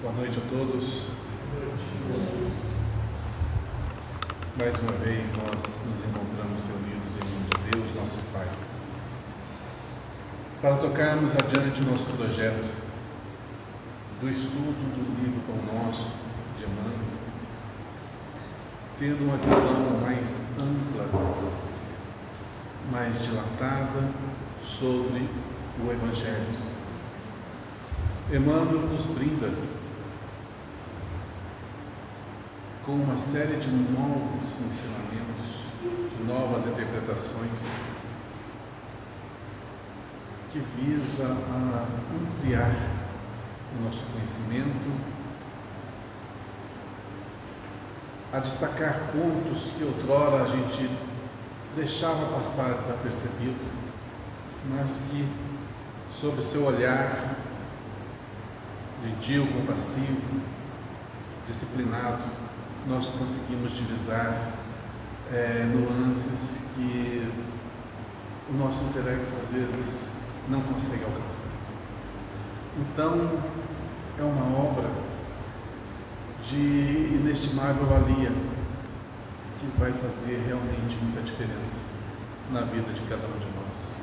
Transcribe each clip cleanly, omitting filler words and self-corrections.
Boa noite a todos. Mais uma vez nós nos encontramos reunidos em nome de Deus, nosso Pai, para tocarmos adiante o nosso projeto do estudo do livro Pão Nosso de Emmanuel, tendo uma visão mais ampla, mais dilatada sobre o Evangelho. Emmanuel nos brinda com uma série de novos ensinamentos, de novas interpretações, que visa a ampliar o nosso conhecimento, a destacar pontos que outrora a gente deixava passar desapercebido, mas que, sob seu olhar gentil, compassivo, disciplinado, nós conseguimos divisar nuances que o nosso intelecto às vezes não consegue alcançar. Então, é uma obra de inestimável valia, que vai fazer realmente muita diferença na vida de cada um de nós.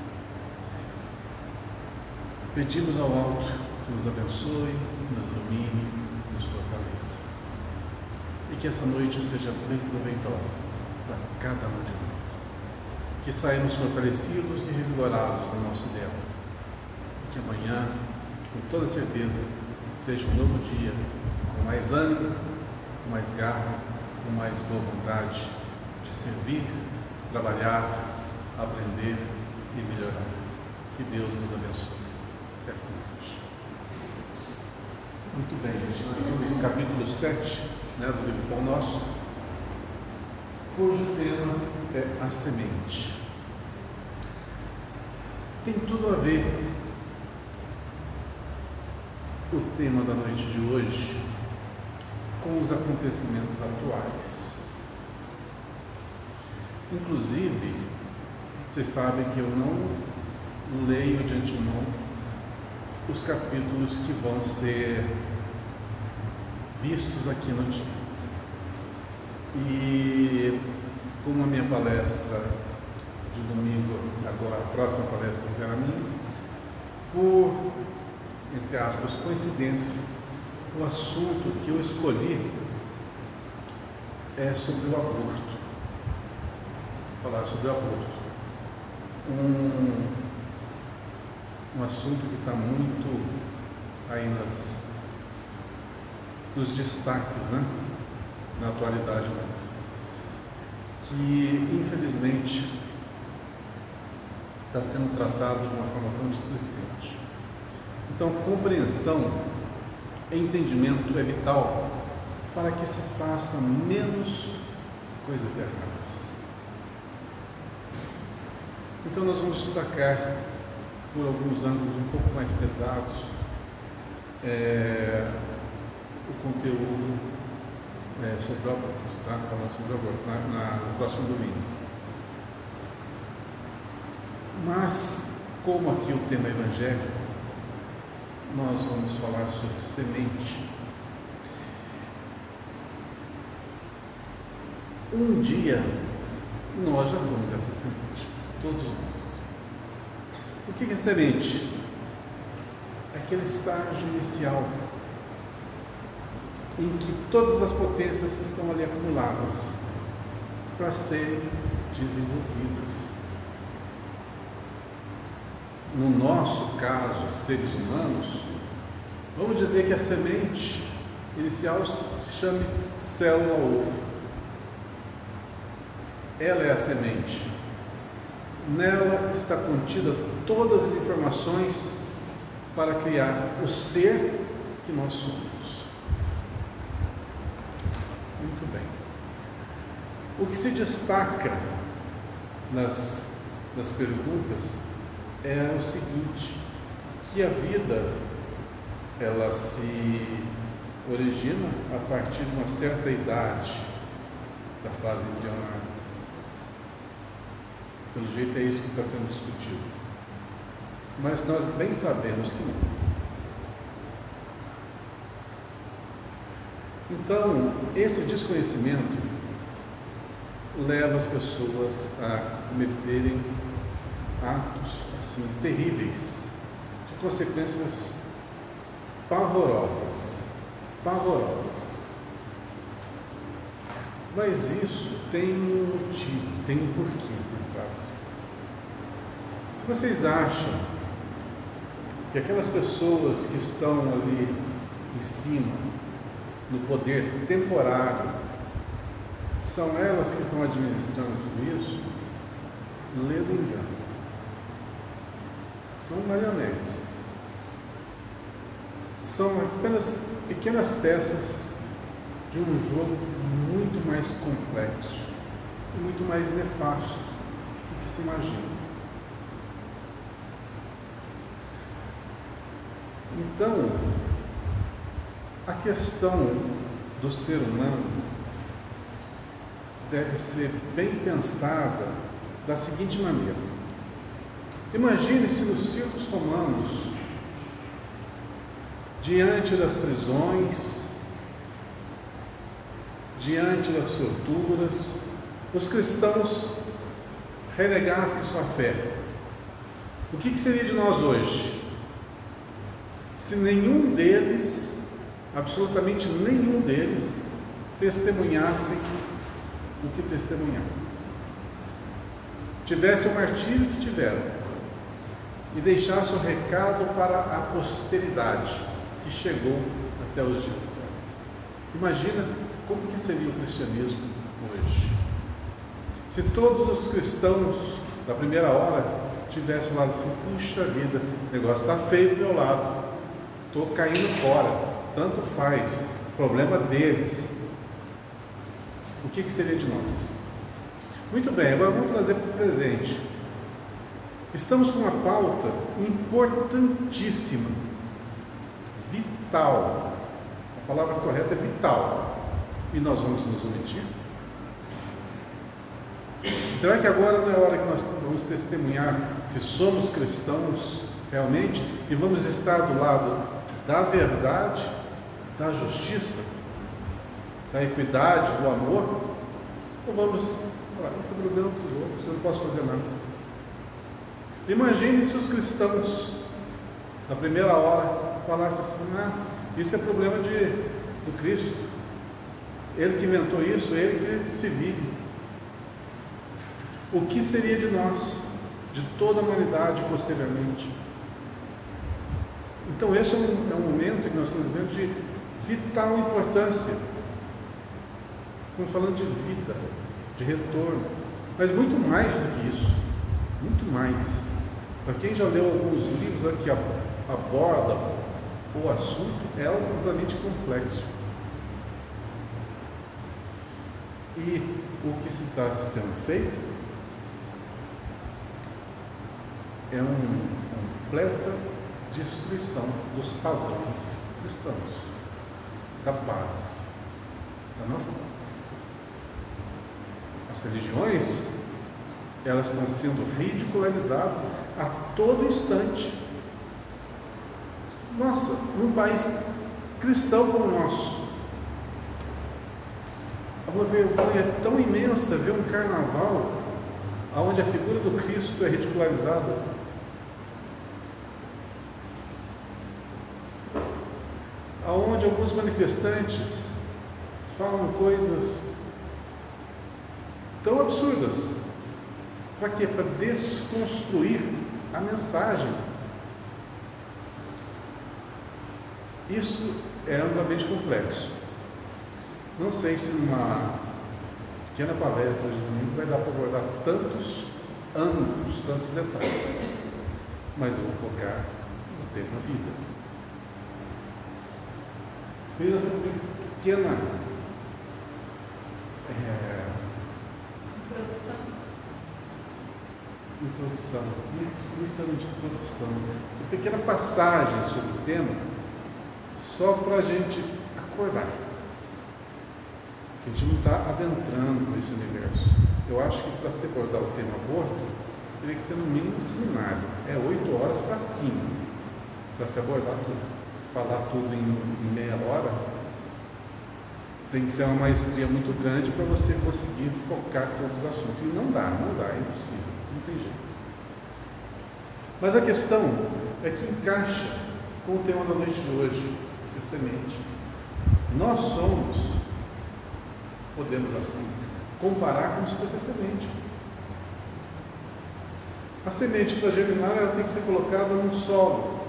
Pedimos ao alto que nos abençoe, nos ilumine, nos fortaleça, e que essa noite seja bem proveitosa para cada um de nós, que saímos fortalecidos e revigorados no nosso ideal, e que amanhã, com toda certeza, seja um novo dia, com mais ânimo, com mais garra, com mais boa vontade de servir, trabalhar, aprender e melhorar. Que Deus nos abençoe. Que assim seja. Muito bem, gente. Nós estamos no capítulo 7, do livro Pão Nosso, cujo tema é a semente. Tem tudo a ver o tema da noite de hoje com os acontecimentos atuais. Inclusive, vocês sabem que eu não leio de antemão os capítulos que vão ser vistos aqui no dia. E como a minha palestra de domingo, agora a próxima palestra será minha, por, entre aspas, coincidência, o assunto que eu escolhi é sobre o aborto. Falar sobre o aborto. Um assunto que está muito aí nos destaques, na atualidade nossa, que infelizmente está sendo tratado de uma forma tão displicente. Então, compreensão e entendimento é vital para que se faça menos coisas erradas. Então, nós vamos destacar, por alguns ângulos um pouco mais pesados, o conteúdo sobre o aborto, falar sobre o aborto no próximo domingo. Mas, como aqui o tema é evangélico, nós vamos falar sobre semente. Um dia nós já fomos essa semente, todos nós. O que é semente? É aquele estágio inicial em que todas as potências estão ali acumuladas para serem desenvolvidas. No nosso caso, seres humanos, vamos dizer que a semente inicial se chame célula-ovo. Ela é a semente. Nela está contida todas as informações para criar o ser que nós somos. Muito bem. O que se destaca nas perguntas é o seguinte, que a vida ela se origina a partir de uma certa idade da fase embrionária. Pelo jeito é isso que está sendo discutido. Mas nós bem sabemos que não. Então, esse desconhecimento leva as pessoas a cometerem atos assim terríveis, de consequências pavorosas. Mas isso tem um motivo, tem um porquê por trás. Se vocês acham que aquelas pessoas que estão ali em cima, no poder temporário, são elas que estão administrando tudo isso, lê do engano. São marionetes. São apenas pequenas peças de um jogo muito mais complexo e muito mais nefasto do que se imagina. Então, a questão do ser humano deve ser bem pensada da seguinte maneira. Imagine se nos circos romanos, diante das prisões, diante das torturas, os cristãos renegassem sua fé. O que seria de nós hoje? Se nenhum deles, absolutamente nenhum deles, testemunhasse o que testemunharam, tivesse o martírio que tiveram e deixasse o recado para a posteridade que chegou até os dias atuais. Imagina como que seria o cristianismo hoje. Se todos os cristãos da primeira hora tivessem falado assim: puxa vida, o negócio está feio do meu lado, estou caindo fora, tanto faz, problema deles. O que seria de nós? Muito bem, agora vamos trazer para o presente. Estamos com uma pauta importantíssima, vital. A palavra correta é vital. E nós vamos nos omitir? Será que agora não é hora que nós vamos testemunhar se somos cristãos realmente e vamos estar do lado da verdade, da justiça, da equidade, do amor? Ou vamos falar, esse é o problema dos outros, eu não posso fazer nada? Imagine se os cristãos na primeira hora falassem assim: isso é problema do Cristo, ele que inventou isso, ele que se vive. O que seria de nós, de toda a humanidade posteriormente? Então esse é um momento que nós estamos vivendo de vital importância. Estamos falando de vida, de retorno, mas muito mais do que isso, muito mais. Para quem já leu alguns livros que abordam o assunto, é algo completamente complexo. E o que se está sendo feito é uma completa destruição dos padrões cristãos, da base, da nossa base. As religiões, elas estão sendo ridicularizadas a todo instante. Nossa, num país cristão como o nosso, a vergonha é tão imensa ver um carnaval onde a figura do Cristo é ridicularizada. Onde alguns manifestantes falam coisas tão absurdas. Para quê? Para desconstruir a mensagem. Isso é amplamente complexo. Não sei se numa pequena palestra de domingo vai dar para abordar tantos ângulos, tantos detalhes, mas eu vou focar no tema vida. Fiz essa pequena introdução, essa pequena passagem sobre o tema, só para a gente acordar, que a gente não está adentrando nesse universo. Eu acho que para se abordar o tema aborto, teria que ser no mínimo um seminário, 8 horas para cima, para se abordar tudo. Falar tudo em meia hora Tem que ser uma maestria muito grande para você conseguir focar todos os assuntos. E não dá, é impossível, não tem jeito. Mas a questão é que encaixa com o tema da noite de hoje, a semente. Nós podemos assim, comparar como se fosse a semente. A semente, para germinar, ela tem que ser colocada num solo,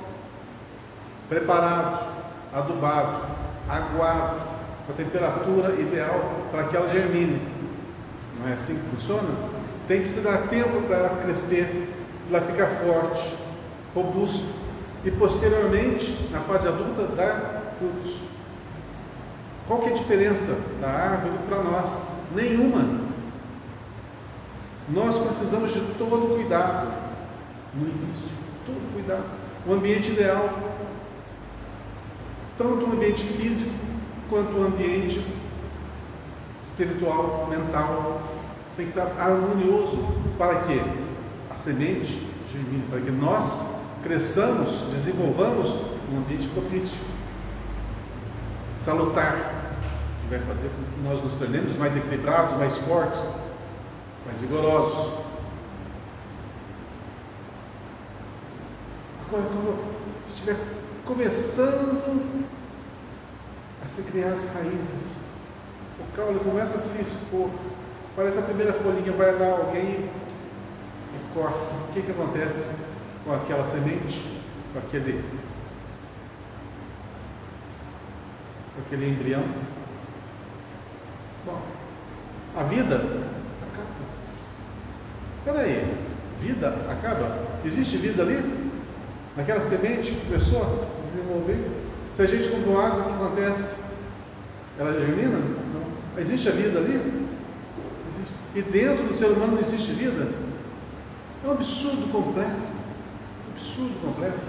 preparado, adubado, aguado, com a temperatura ideal para que ela germine. Não é assim que funciona? Tem que se dar tempo para ela crescer, para ela ficar forte, robusta e posteriormente, na fase adulta, dar frutos. Qual que é a diferença da árvore para nós? Nenhuma. Nós precisamos de todo cuidado no início, todo cuidado. O ambiente ideal, tanto o ambiente físico quanto o ambiente espiritual, mental, tem que estar harmonioso para que a semente germine, para que nós cresçamos, desenvolvamos um ambiente propício, salutar, que vai fazer com que nós nos tornemos mais equilibrados, mais fortes, mais vigorosos. Agora, quando estiver começando a se criar as raízes, o caule começa a se expor, parece a primeira folhinha, vai lá alguém e corta. O que acontece com aquela semente, com aquele embrião? Bom, a vida acaba. Espera aí, vida acaba? Existe vida ali? Naquela semente que começou a desenvolver? Se a gente comprou água, o que acontece? Ela germina? Não. Existe a vida ali? Existe. E dentro do ser humano não existe vida? É um absurdo completo. Absurdo completo.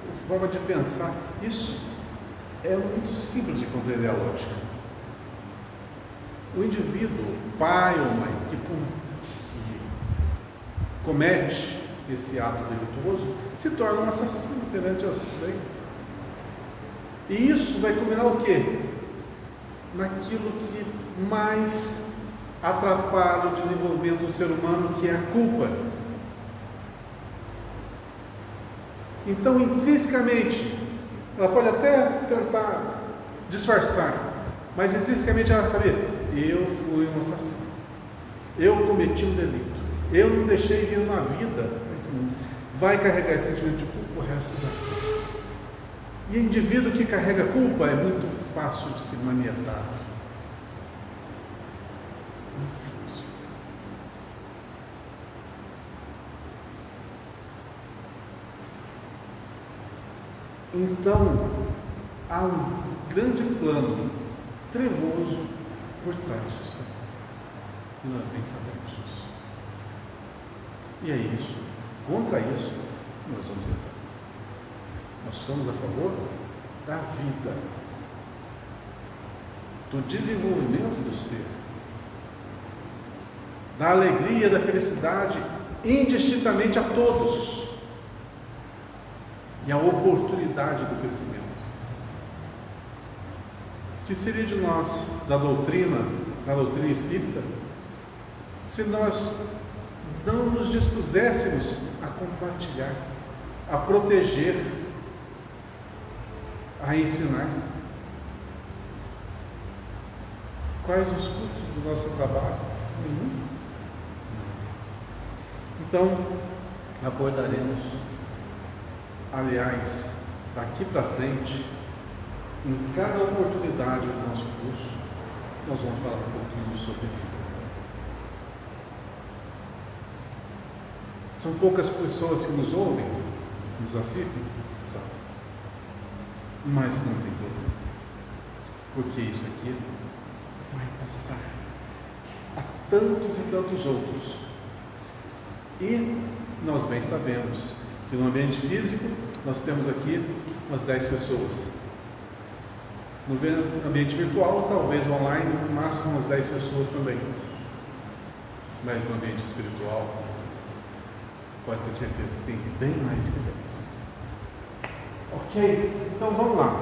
A forma de pensar. Isso é muito simples de compreender a lógica. O indivíduo, pai ou mãe, que comete esse ato delituoso, se torna um assassino perante as leis. E isso vai culminar o quê? Naquilo que mais atrapalha o desenvolvimento do ser humano, que é a culpa. Então, intrinsecamente, ela pode até tentar disfarçar, mas intrinsecamente ela sabe: eu fui um assassino, eu cometi um delito, eu não deixei vir uma vida nesse mundo. Vai carregar esse sentimento de culpa o resto da vida. E indivíduo que carrega culpa é muito fácil de se maniatar. Muito fácil. Então, há um grande plano trevoso por trás disso. E nós bem sabemos disso. E é isso. Contra isso, nós vamos lutar. Nós somos a favor da vida, do desenvolvimento do ser, da alegria, da felicidade, indistintamente a todos, e a oportunidade do crescimento. Que seria de nós, da doutrina espírita, se nós não nos dispuséssemos a compartilhar, a proteger, a ensinar? Quais os frutos do nosso trabalho? Nenhum. Então, abordaremos, aliás, daqui para frente, em cada oportunidade do nosso curso, nós vamos falar um pouquinho sobre vida. São poucas pessoas que nos ouvem, nos assistem? São. Mas não tem problema, porque isso aqui vai passar a tantos e tantos outros. E nós bem sabemos que no ambiente físico nós temos aqui umas 10 pessoas. No ambiente virtual, talvez online, no máximo umas 10 pessoas também. Mas no ambiente espiritual, pode ter certeza que tem bem mais que 10. Ok? Então vamos lá.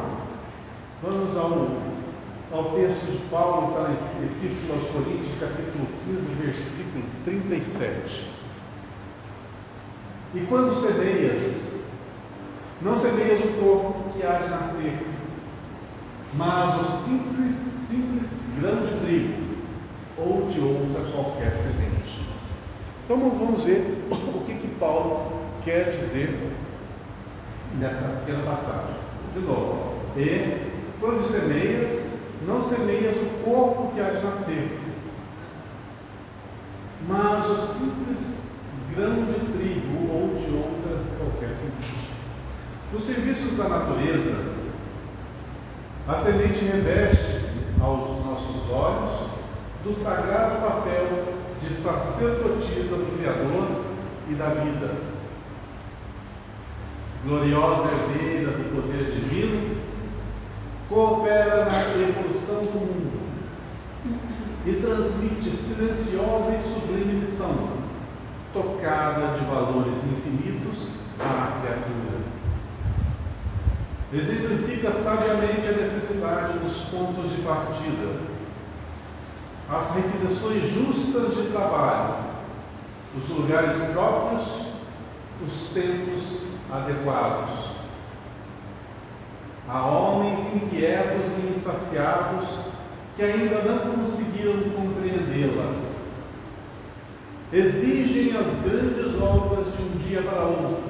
Vamos ao texto de Paulo, que está na Epístola aos Coríntios, capítulo 15, versículo 37. E quando semeias, não semeias o corpo que há de nascer, mas o simples grão de trigo, ou de outra qualquer semente. Então vamos ver o que Paulo quer dizer nessa pequena passagem. De novo, e quando semeias, não semeias o corpo que há de nascer, mas o simples grão de trigo ou de outra qualquer semente. Nos serviços da natureza, a semente reveste-se aos nossos olhos do sagrado papel de sacerdotisa do Criador e da vida. Gloriosa herdeira do poder divino, coopera na evolução do mundo e transmite silenciosa e sublime missão, tocada de valores infinitos à criatura. Exemplifica sabiamente a necessidade dos pontos de partida, as requisições justas de trabalho, os lugares próprios, os tempos adequados. Há homens inquietos e insaciados que ainda não conseguiram compreendê-la. Exigem as grandes obras de um dia para outro.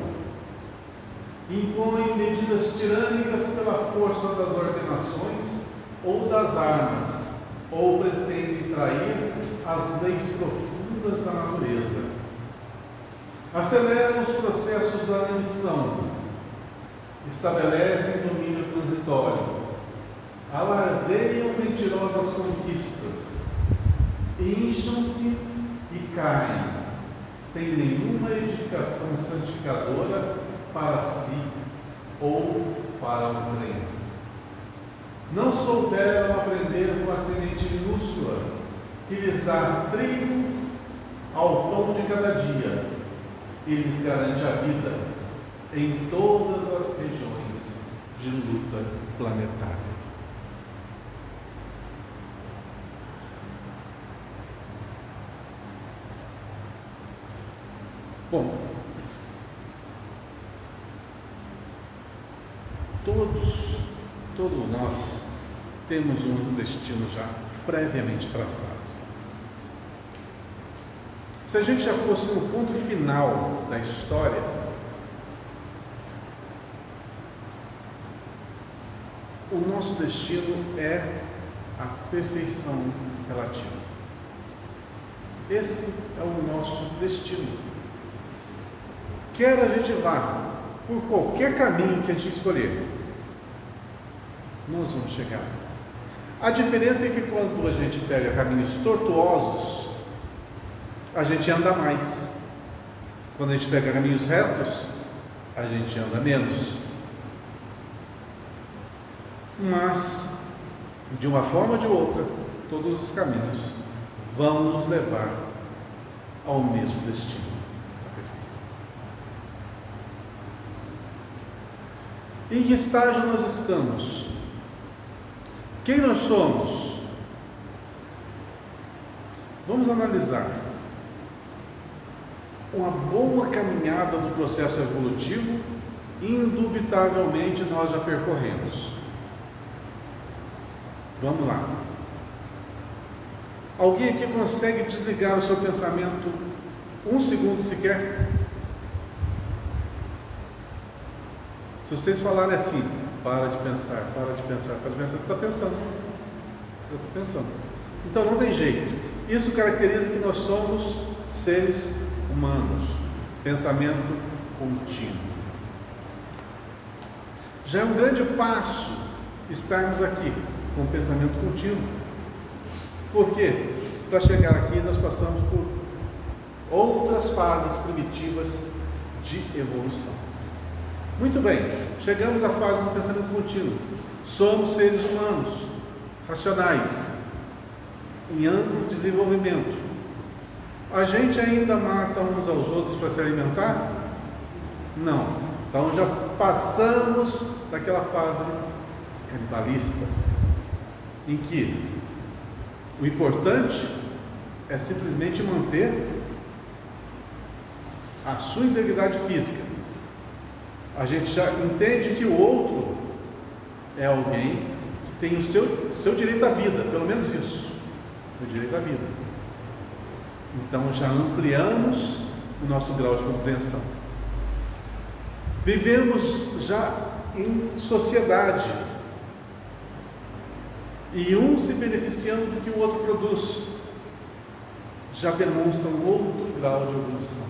Impõem medidas tirânicas pela força das ordenações ou das armas, ou pretendem trair as leis profundas da natureza. Aceleram os processos da ambição, estabelecem domínio transitório, alardeiam mentirosas conquistas, incham-se e caem, sem nenhuma edificação santificadora para si ou para o reino. Não souberam aprender com a semente minúscula que lhes dá trigo ao pão de cada dia e lhes garante a vida em todas as regiões de luta planetária. Bom, todos nós temos um destino já previamente traçado. Se a gente já fosse no ponto final da história, o nosso destino é a perfeição relativa. Esse é o nosso destino. Quer a gente vá por qualquer caminho que a gente escolher, nós vamos chegar. A diferença é que quando a gente pega caminhos tortuosos, a gente anda mais. Quando a gente pega caminhos retos, a gente anda menos. Mas, de uma forma ou de outra, todos os caminhos vão nos levar ao mesmo destino, a perfeição. Em que estágio nós estamos? Quem nós somos? Vamos analisar. Uma boa caminhada do processo evolutivo, indubitavelmente nós já percorremos. Vamos lá. Alguém aqui consegue desligar o seu pensamento um segundo sequer? Se vocês falarem assim, para de pensar, você está pensando. Eu estou pensando. Então não tem jeito. Isso caracteriza que nós somos seres humanos. Pensamento contínuo. Já é um grande passo estarmos aqui com pensamento contínuo. Por quê? Para chegar aqui nós passamos por outras fases primitivas de evolução. Muito bem, chegamos à fase do pensamento contínuo. Somos seres humanos, racionais, em amplo desenvolvimento. A gente ainda mata uns aos outros para se alimentar? Não. Então já passamos daquela fase canibalista, em que o importante é simplesmente manter a sua integridade física. A gente já entende que o outro é alguém que tem o seu direito à vida, pelo menos isso, o direito à vida. Então já ampliamos o nosso grau de compreensão. Vivemos já em sociedade, e um se beneficiando do que o outro produz, já demonstra um outro grau de evolução.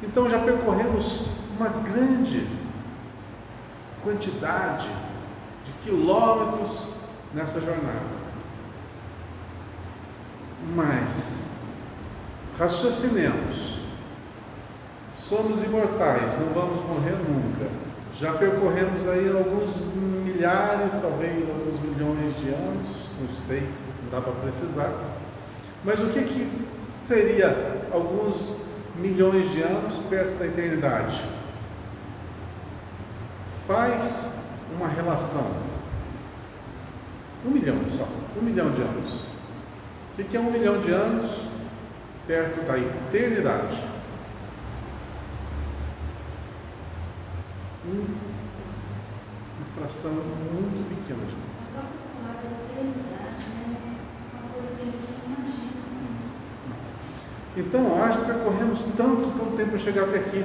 Então já percorremos uma grande quantidade de quilômetros nessa jornada. Mas raciocinemos, somos imortais, não vamos morrer nunca. Já percorremos aí alguns milhares, talvez alguns milhões de anos, não sei, não dá para precisar. Mas o que seria alguns milhões de anos perto da eternidade? Faz uma relação. 1 milhão só, 1 milhão de anos. O que é 1 milhão de anos perto da eternidade? Uma fração muito pequena de tempo. A própria palavra eternidade é uma coisa que a gente não imagina. Então, eu acho que percorremos tanto tempo para chegar até aqui.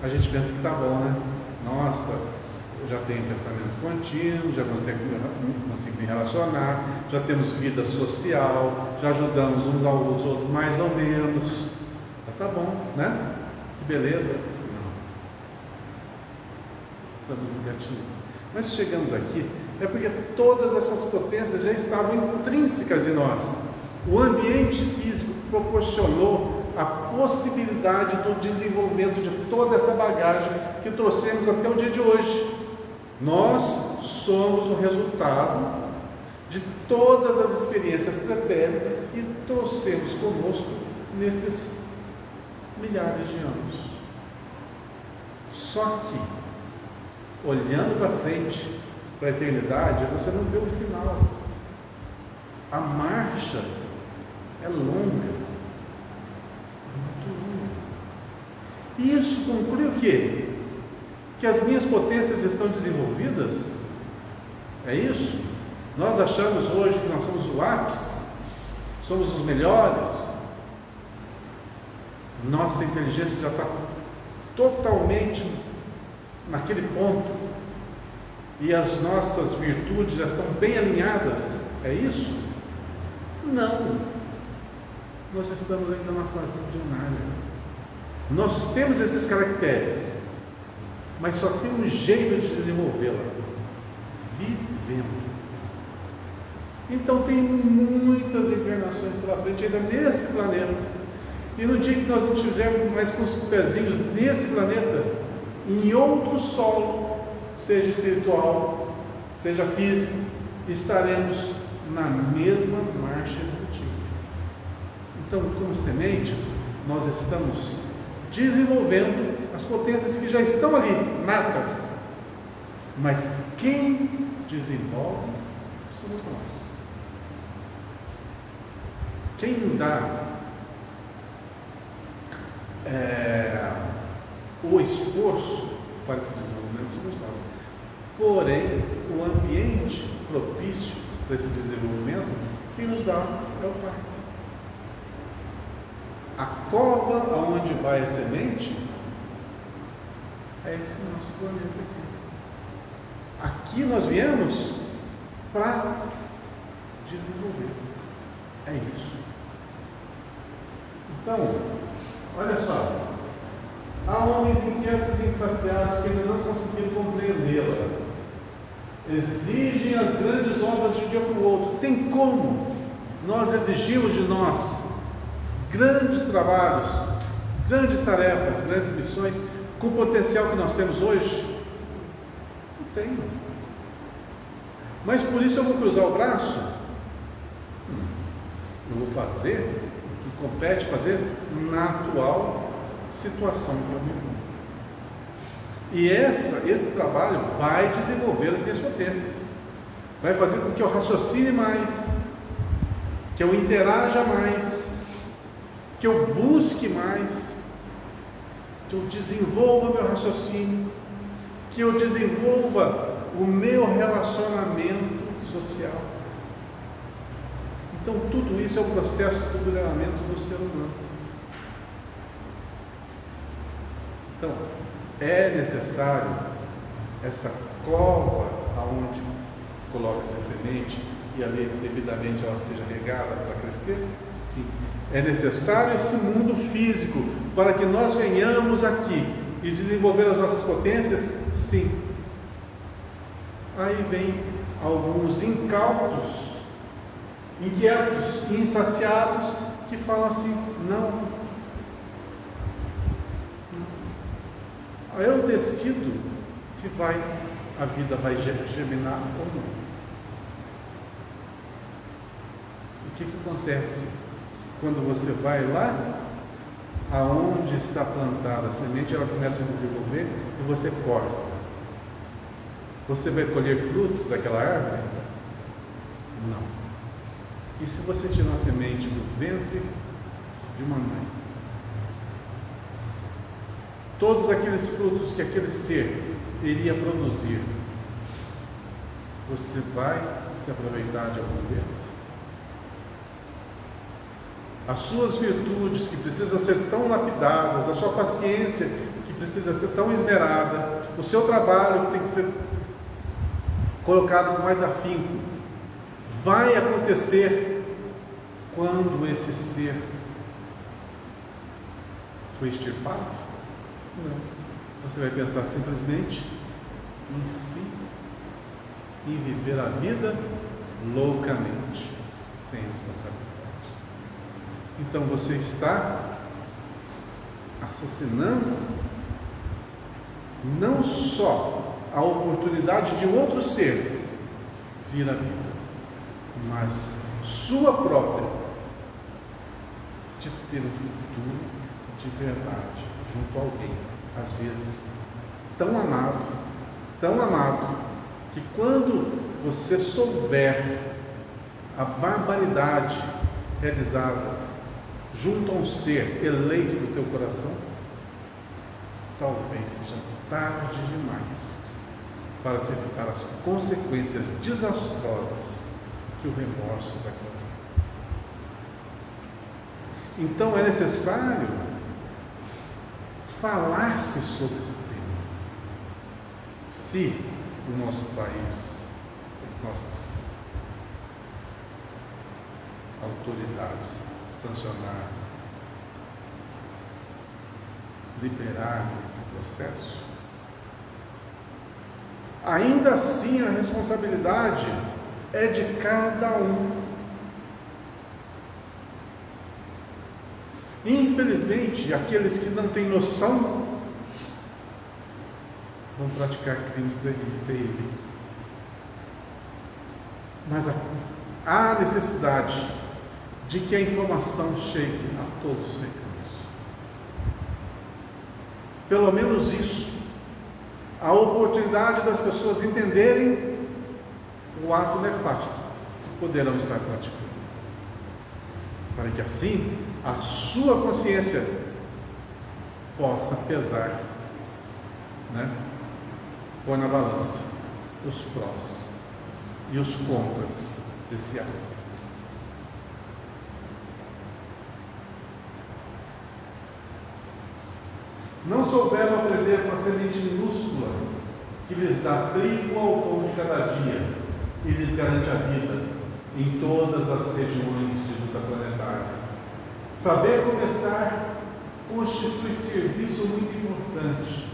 A gente pensa que está bom, né? Nossa, eu já tenho pensamento contínuo, já consigo me relacionar, já temos vida social, já ajudamos uns aos outros mais ou menos. Já está bom, né? Que beleza. Estamos engatinhando. Mas se chegamos aqui, é porque todas essas potências já estavam intrínsecas em nós. O ambiente físico proporcionou a possibilidade do desenvolvimento de toda essa bagagem que trouxemos até o dia de hoje. Nós somos o resultado de todas as experiências pretéritas que trouxemos conosco nesses milhares de anos. Só que, olhando para frente, para a eternidade, você não vê o final. A marcha é longa, muito longa. E isso conclui o quê? Que as minhas potências estão desenvolvidas? É isso? Nós achamos hoje que nós somos o ápice, somos os melhores. Nossa inteligência já está totalmente naquele ponto, e as nossas virtudes já estão bem alinhadas. É isso? Não. Nós estamos ainda na fase embrionária. Nós temos esses caracteres, mas só tem um jeito de desenvolvê-la: vivendo. Então tem muitas encarnações pela frente ainda nesse planeta, e no dia que nós não estivermos mais com os pezinhos nesse planeta, em outro solo, seja espiritual, seja físico, estaremos na mesma marcha evolutiva. Então, como sementes, nós estamos desenvolvendo as potências que já estão ali, natas. Mas quem desenvolve somos nós. Quem dá o esforço para esse desenvolvimento somos nós. Porém, o ambiente propício para esse desenvolvimento, quem nos dá é o Pai. A cova aonde vai a semente é esse nosso planeta aqui. Aqui nós viemos para desenvolver. É isso. Então, olha só. Há homens inquietos e insaciados que ainda não conseguiram compreendê-la. Exigem as grandes obras de um dia para o outro. Tem como nós exigimos de nós grandes trabalhos, grandes tarefas, grandes missões, com o potencial que nós temos hoje? Não tem. Mas por isso eu vou cruzar o braço? Eu vou fazer o que compete fazer na atual situação para mim. E esse trabalho vai desenvolver as minhas potências, vai fazer com que eu raciocine mais, que eu interaja mais, que eu busque mais, que eu desenvolva meu raciocínio, que eu desenvolva o meu relacionamento social. Então tudo isso é um processo do melhoramento do ser humano. Então é necessário essa cova aonde coloca essa semente e ali devidamente ela seja regada para crescer? Sim. É necessário esse mundo físico para que nós venhamos aqui e desenvolver as nossas potências? Sim. Aí vem alguns incautos, inquietos, insaciados, que falam assim: não. Aí eu decido se a vida vai germinar ou não. O que acontece quando você vai lá, aonde está plantada a semente, ela começa a desenvolver e você corta? Você vai colher frutos daquela árvore? Não. E se você tirar a semente do ventre de uma mãe? Todos aqueles frutos que aquele ser iria produzir, você vai se aproveitar de algum deles? As suas virtudes, que precisam ser tão lapidadas, a sua paciência, que precisa ser tão esmerada, o seu trabalho, que tem que ser colocado com mais afinco, vai acontecer quando esse ser foi extirpado? Não. Você vai pensar simplesmente em si, em viver a vida loucamente, sem responsabilidade. Então você está assassinando não só a oportunidade de outro ser vir à vida, mas sua própria, de ter um futuro de verdade junto a alguém, às vezes tão amado, que quando você souber a barbaridade realizada junto a um ser eleito do teu coração, talvez seja tarde demais para aceitar as consequências desastrosas que o remorso vai causar. Então é necessário falar-se sobre esse tema. Se o nosso país, as nossas autoridades sancionar, liberar esse processo, ainda assim a responsabilidade é de cada um. Infelizmente, aqueles que não têm noção vão praticar crimes terríveis. Mas há necessidade de que a informação chegue a todos os recantos. Pelo menos isso, a oportunidade das pessoas entenderem o ato nefasto que poderão estar praticando, para que assim a sua consciência possa pesar, pôr na balança os prós e os contras desse ato. Não souberam aprender com a semente minúscula que lhes dá trigo ao pão de cada dia e lhes garante a vida em todas as regiões de luta planetária. Saber começar constitui serviço muito importante.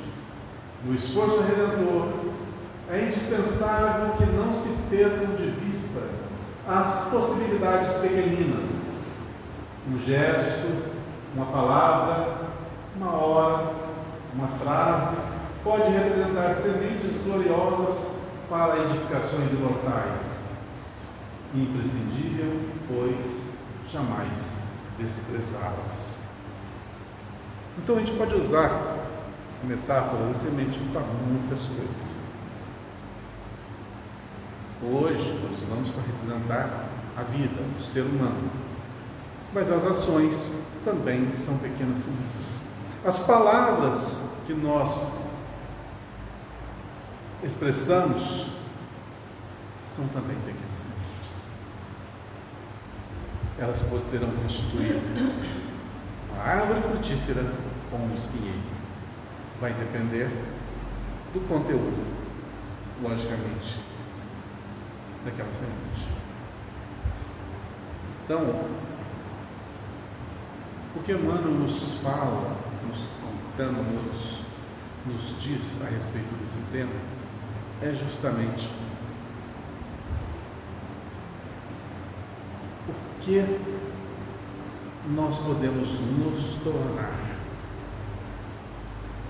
No esforço redentor, é indispensável que não se percam de vista as possibilidades pequeninas. Um gesto, uma palavra, uma hora, uma frase, pode representar sementes gloriosas para edificações imortais. Imprescindível, pois, jamais desprezá-las. Então a gente pode usar metáfora da semente para muitas coisas. Hoje nós usamos para representar a vida, o ser humano. Mas as ações também são pequenas sementes. As palavras que nós expressamos são também pequenas sementes. Elas poderão constituir uma árvore frutífera ou um espinheiro. Vai depender do conteúdo, logicamente, daquela semente. Então, o que Emmanuel nos fala, nos contando, nos diz a respeito desse tema, é justamente o que nós podemos nos tornar,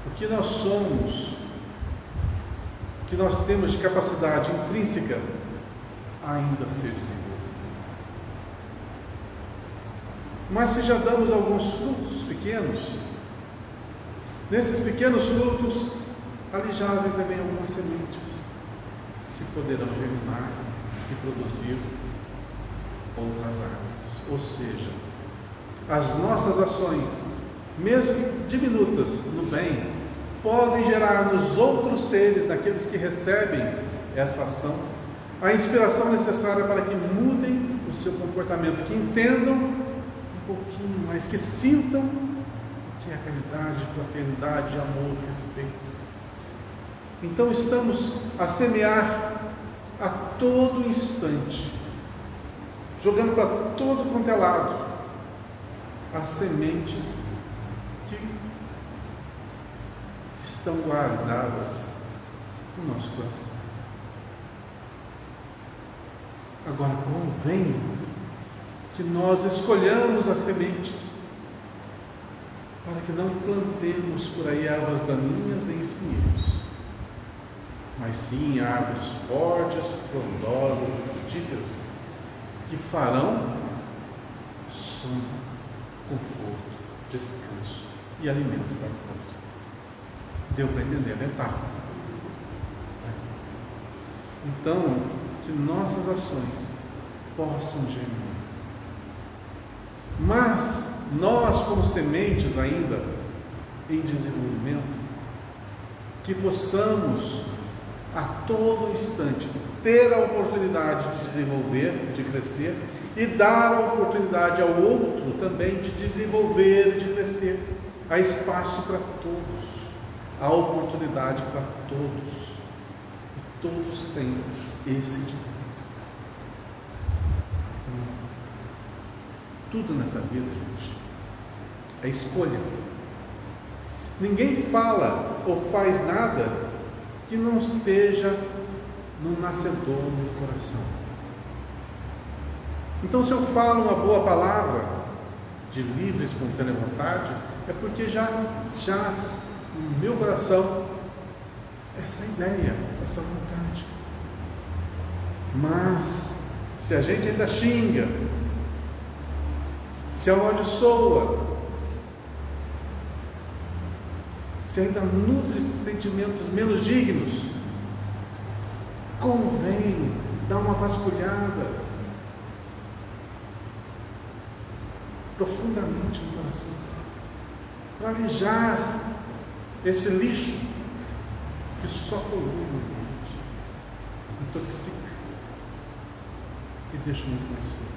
o que nós somos, o que nós temos de capacidade intrínseca ainda a ser desenvolvido. Mas se já damos alguns frutos pequenos, nesses pequenos frutos ali jazem também algumas sementes que poderão germinar e produzir outras árvores. Ou seja, as nossas ações, mesmo diminutas no bem, podem gerar nos outros seres, naqueles que recebem essa ação, a inspiração necessária para que mudem o seu comportamento, que entendam um pouquinho mais, que sintam o que é caridade, fraternidade, amor, respeito. Então estamos a semear a todo instante, jogando para todo quanto é lado as sementes que estão guardadas no nosso coração. Agora convém que nós escolhamos as sementes para que não plantemos por aí ervas daninhas nem espinheiros, mas sim árvores fortes, frondosas e frutíferas que farão sombra, conforto, descanso e alimento para o próximo. Deu para entender a metáfora? Então, que nossas ações possam germinar. Mas nós, como sementes ainda em desenvolvimento, que possamos a todo instante ter a oportunidade de desenvolver, de crescer e dar a oportunidade ao outro também de desenvolver, de crescer. Há espaço para todos, há oportunidade para todos, e todos têm esse direito. Tudo nessa vida, gente, é escolha. Ninguém fala ou faz nada que não esteja no nascedor no coração. Então, se eu falo uma boa palavra de livre, espontânea vontade, é porque já jaz no meu coração essa ideia, essa vontade. Mas, se a gente ainda xinga, se amaldiçoa, se ainda nutre sentimentos menos dignos, convém dar uma vasculhada profundamente no coração, para alijar esse lixo que só polui o ambiente, intoxica e deixa muito mais feio.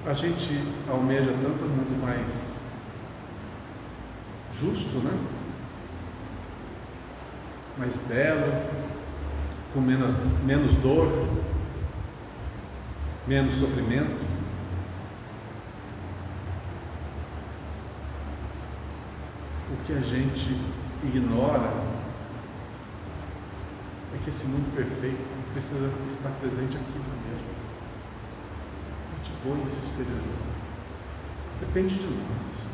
A gente almeja tanto um mundo mais justo, né? Mais belo, com menos dor, menos sofrimento. O que a gente ignora é que esse mundo perfeito precisa estar presente aqui mesmo. Boa e se exteriorizar. Depende de nós.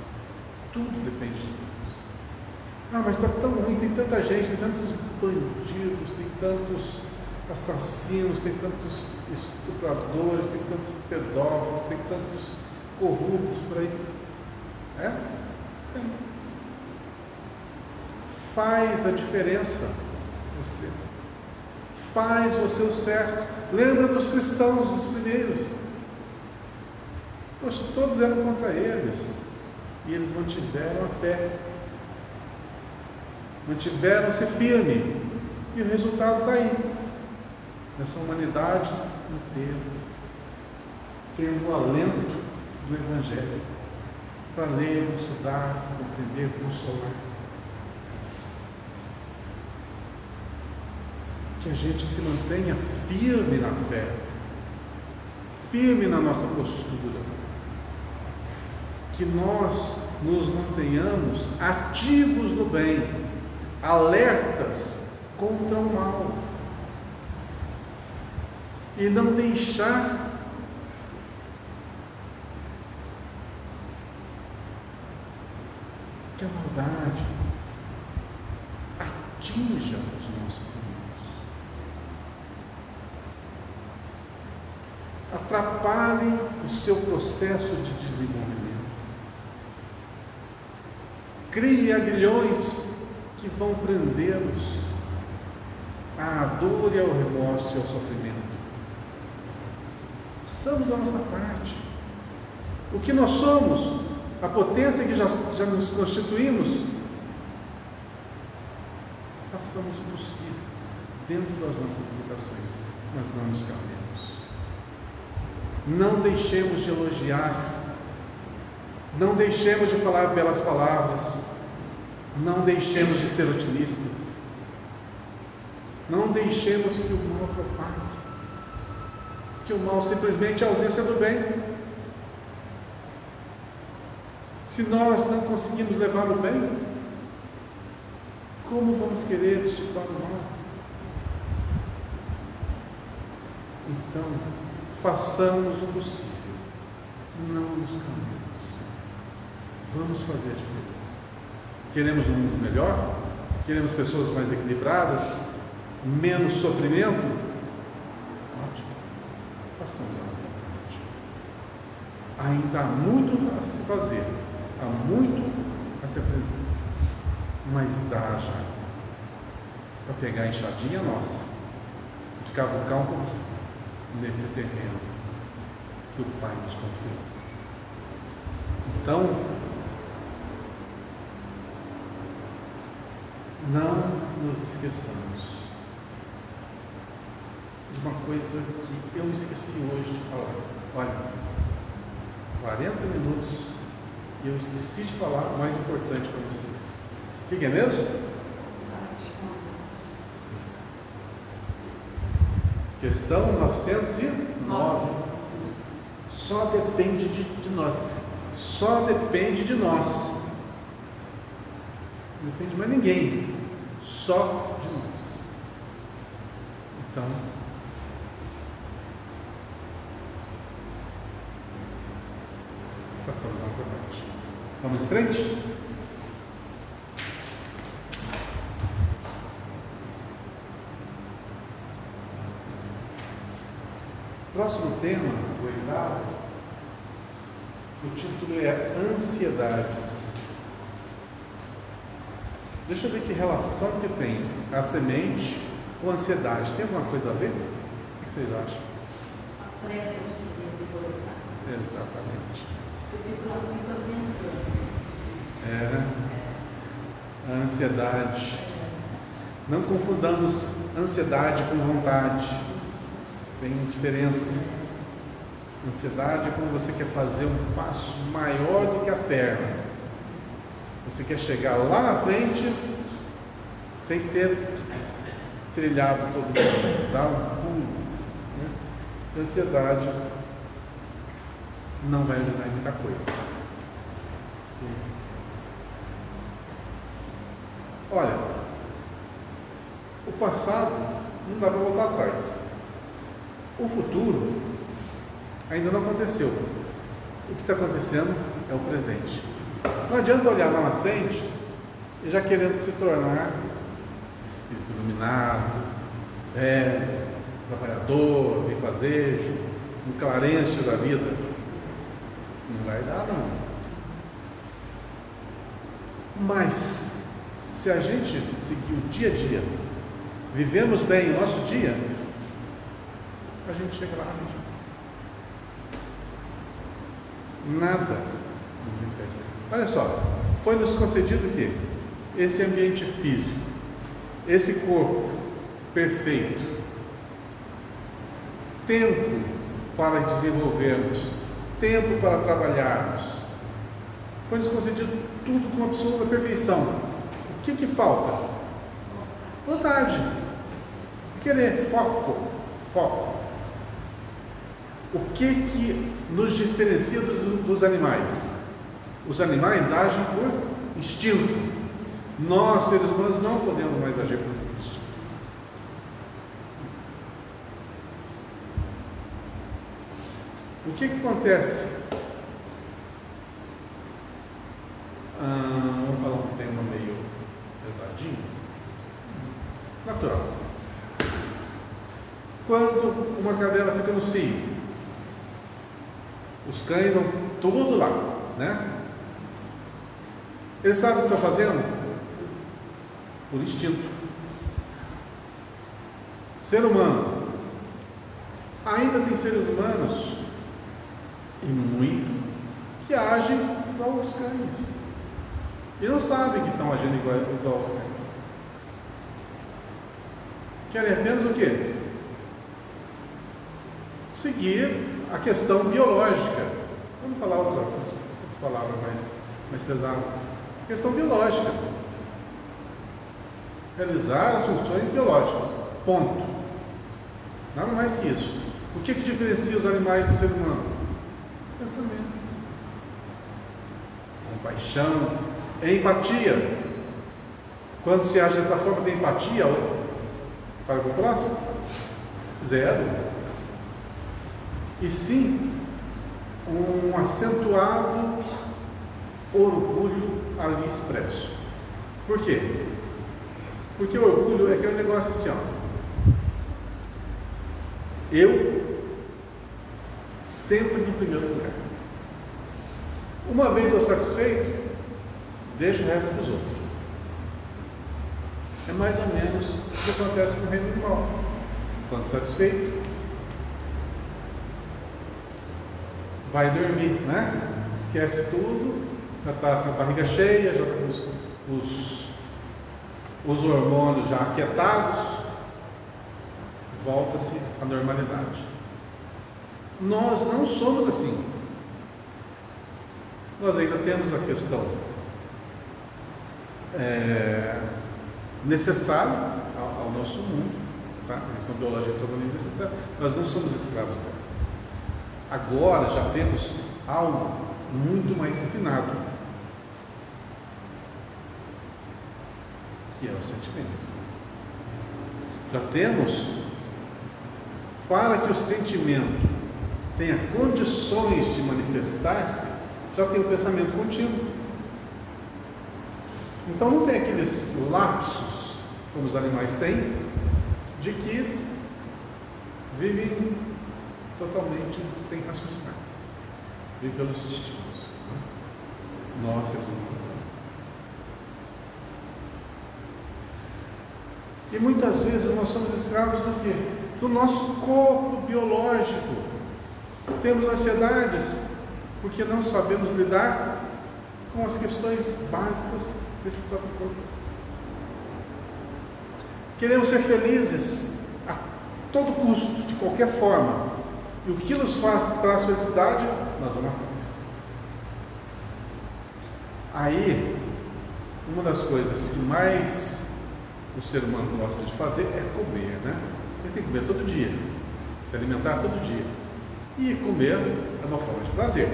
Tudo depende de nós. Mas está tão ruim, tem tanta gente, tem tantos bandidos, tem tantos assassinos, tem tantos estupradores, tem tantos pedófilos, tem tantos corruptos por aí. É? Tem. Faz a diferença você. Faz você o certo. Lembra dos cristãos, dos primeiros. Poxa, todos eram contra eles. E eles mantiveram a fé. Mantiveram-se firme. E o resultado está aí. Nessa humanidade inteira. Tendo o alento do Evangelho. Para ler, estudar, compreender, consolar. Que a gente se mantenha firme na fé. Firme na nossa postura. Que nós nos mantenhamos ativos no bem, alertas contra o mal, e não deixar que a maldade atinja os nossos irmãos, atrapalhe o seu processo de desenvolvimento. Crie aguilhões que vão prendê-los à dor e ao remorso e ao sofrimento. Façamos a nossa parte. O que nós somos, a potência que já nos constituímos, façamos o possível dentro das nossas limitações, mas não nos calemos. Não deixemos de elogiar. Não deixemos de falar belas palavras. Não deixemos de ser otimistas. Não deixemos que o mal propague. Que o mal simplesmente é a ausência do bem. Se nós não conseguimos levar o bem, como vamos querer dissipar o mal? Então, façamos o possível. Não nos calemos. Vamos fazer a diferença. Queremos um mundo melhor? Queremos pessoas mais equilibradas? Menos sofrimento? Ótimo. Façamos a nossa parte. Ainda há muito a se fazer. Há muito a se aprender. Mas dá já para pegar a enxadinha nossa e cavucar um pouquinho nesse terreno que o Pai nos confiou. Então, não nos esqueçamos de uma coisa que eu esqueci hoje de falar. Olha, 40 minutos e eu esqueci de falar o mais importante para vocês. O que é mesmo? Questão 909. Só depende de nós. Só depende de nós. Não depende de mais ninguém. Só de nós. Então, façamos a nossa parte. Vamos em frente? Próximo tema, o oitavo, o título é Ansiedades. Deixa eu ver que relação que tem a semente com a ansiedade. Tem alguma coisa a ver? O que vocês acham? A pressa de colocar. Exatamente. Eu fico assim com as minhas planas. A ansiedade. Não confundamos ansiedade com vontade. Tem diferença. Ansiedade é quando você quer fazer um passo maior do que a perna. Você quer chegar lá na frente sem ter trilhado todo o caminho, dar um pulo. Né? Ansiedade não vai ajudar em muita coisa. Olha, o passado não dá para voltar atrás. O futuro ainda não aconteceu. O que está acontecendo é o presente. Não adianta olhar lá na frente e já querendo se tornar espírito iluminado, trabalhador, benfazejo, um Clarencio da vida. Não vai dar, não. Mas, se a gente seguir o dia a dia, vivemos bem o nosso dia, a gente chega lá rapidinho. Nada nos impede. Olha só, foi nos concedido o quê? Esse ambiente físico, esse corpo perfeito, tempo para desenvolvermos, tempo para trabalharmos. Foi nos concedido tudo com absoluta perfeição. O que falta? Vontade. Querer, foco. O que nos diferencia dos animais? Os animais agem por instinto. Nós, seres humanos, não podemos mais agir por instinto. O que acontece? Vamos falar um tema meio pesadinho. Natural. Quando uma cadela fica no cio, os cães vão tudo lá, né? Eles sabem o que estão fazendo? Por instinto. Ser humano. Ainda tem seres humanos, e muito, que agem igual aos cães. E não sabem que estão agindo igual aos cães. Querem apenas o quê? Seguir a questão biológica. Vamos falar outras palavras mais pesadas. Questão biológica. Realizar as funções biológicas. Ponto. Nada mais que isso. O que diferencia os animais do ser humano? Pensamento. Compaixão. Empatia. Quando se age dessa forma de empatia para com o próximo? Zero. E sim um acentuado orgulho ali expresso. Por quê? Porque o orgulho é aquele negócio assim, ó. Eu sempre em primeiro lugar. Uma vez eu satisfeito, deixo o resto para os outros. É mais ou menos o que acontece no reino animal. Quando satisfeito, vai dormir, né? Esquece tudo, já está com a barriga cheia, já está com os hormônios já aquietados, volta-se à normalidade. Nós não somos assim. Nós ainda temos a questão necessária ao nosso mundo, tá? A questão biológica é totalmente necessária. Nós não somos escravos dela. Agora já temos algo muito mais refinado, que é o sentimento. Já temos, para que o sentimento tenha condições de manifestar-se, já tem o pensamento contínuo. Então não tem aqueles lapsos, como os animais têm, de que vivem totalmente sem raciocinar, vivem pelos instintos. Nós, seres humanos. E muitas vezes nós somos escravos do quê? Do nosso corpo biológico. Temos ansiedades porque não sabemos lidar com as questões básicas desse próprio corpo. Queremos ser felizes a todo custo, de qualquer forma. E o que nos traz felicidade, nós vamos atrás. Aí, uma das coisas que mais o ser humano gosta de fazer é comer, né? Ele tem que comer todo dia, se alimentar todo dia. E comer é uma forma de prazer.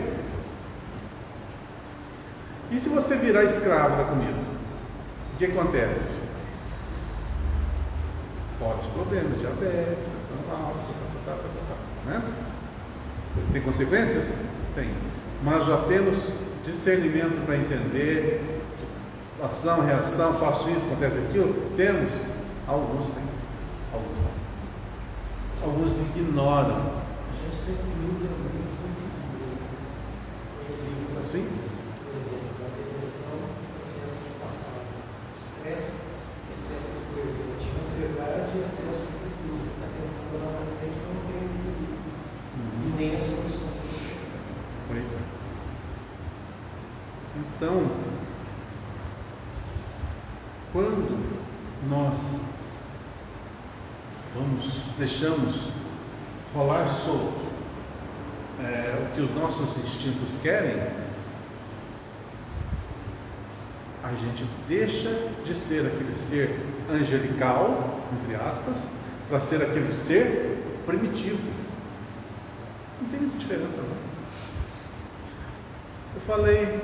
E se você virar escravo da comida, o que acontece? Fortes problemas, diabetes, pressão alta, né? Tem consequências? Tem. Mas já temos discernimento para entender ação, reação, faço isso, acontece aquilo? Temos? Alguns têm. Alguns não. Alguns ignoram. A gente sempre muda muito equilíbrio. Assim? Por exemplo, a depressão, o senso de Então, quando nós deixamos rolar solto o que os nossos instintos querem, a gente deixa de ser aquele ser angelical, entre aspas, para ser aquele ser primitivo. Não tem muita diferença, não. Eu falei,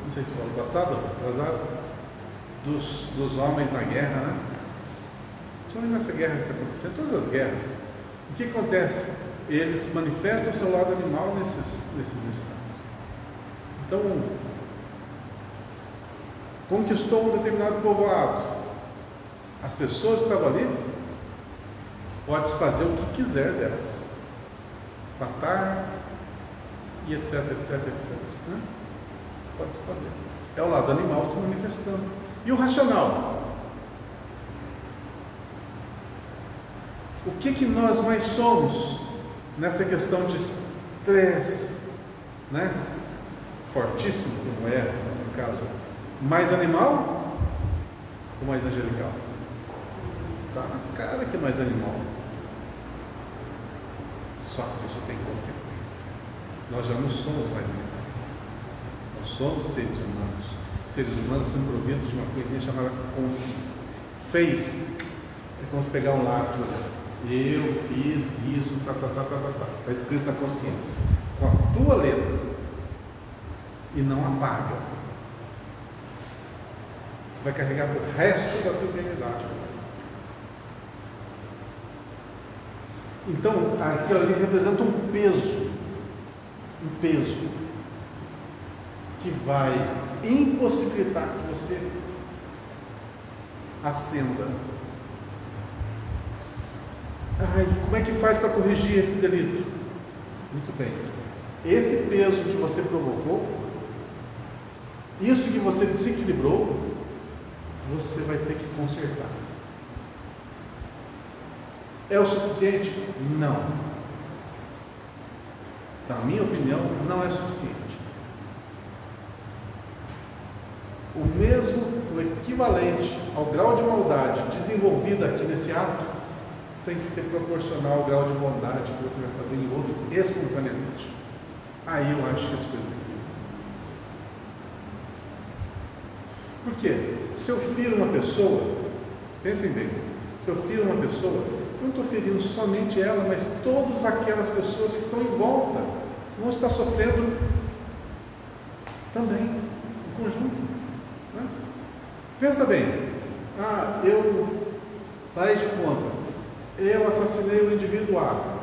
não sei se foi ano passado, atrasado, dos homens na guerra, né? Principalmente nessa guerra que está acontecendo, todas as guerras. O que acontece? Eles manifestam o seu lado animal nesses instantes. Então, conquistou um determinado povoado. As pessoas que estavam ali, pode-se fazer o que quiser delas. Matar e etc, etc, etc. Né? Pode-se fazer. É o lado animal se manifestando. E o racional? O que nós mais somos nessa questão de estresse, né? Fortíssimo, como é no caso, mais animal ou mais angelical? Está na cara que é mais animal. Só que isso tem consequência. Nós já não somos mais animais. Nós somos seres humanos. Seres humanos são providos de uma coisinha chamada consciência. Fez é como pegar um lápis. Eu fiz isso, está escrito na consciência, com a tua letra, e não apaga. Você vai carregar o resto da tua eternidade. Então, aquilo ali representa um peso que vai impossibilitar que você ascenda. Como é que faz para corrigir esse delito? Muito bem. Esse peso que você provocou, isso que você desequilibrou, você vai ter que consertar. É o suficiente? Não. Na minha opinião, não é suficiente. O equivalente ao grau de maldade desenvolvido aqui nesse ato tem que ser proporcional ao grau de bondade que você vai fazer em outro espontaneamente. Aí eu acho que as coisas equilibram. Por quê? Se eu firo uma pessoa, pensem bem, se eu firo uma pessoa, eu não estou ferindo somente ela, mas todas aquelas pessoas que estão em volta vão estar sofrendo também, em conjunto. Né? Pensa bem, faz de conta, eu assassinei o indivíduo A.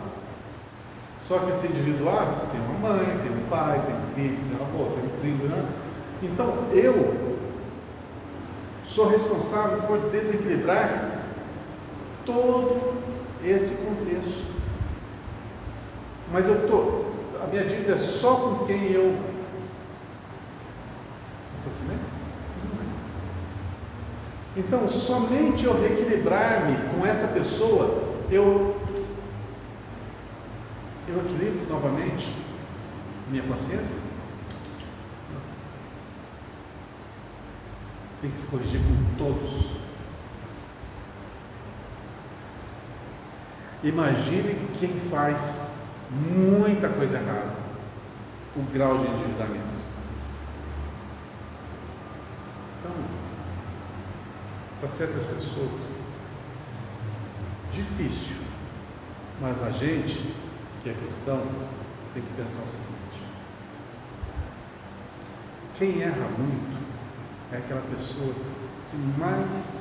Só que esse indivíduo A tem uma mãe, tem um pai, tem um filho, tem um avô, tem um primo, né? Então eu sou responsável por desequilibrar todo esse contexto. Mas a minha dívida é só com quem eu assassinei? Então, somente eu reequilibrar-me com essa pessoa, eu equilibro novamente minha consciência. Tem que se corrigir com todos. Imagine quem faz muita coisa errada, o grau de endividamento. Então, para certas pessoas, difícil, mas a gente que é cristão tem que pensar o seguinte: quem erra muito é aquela pessoa que mais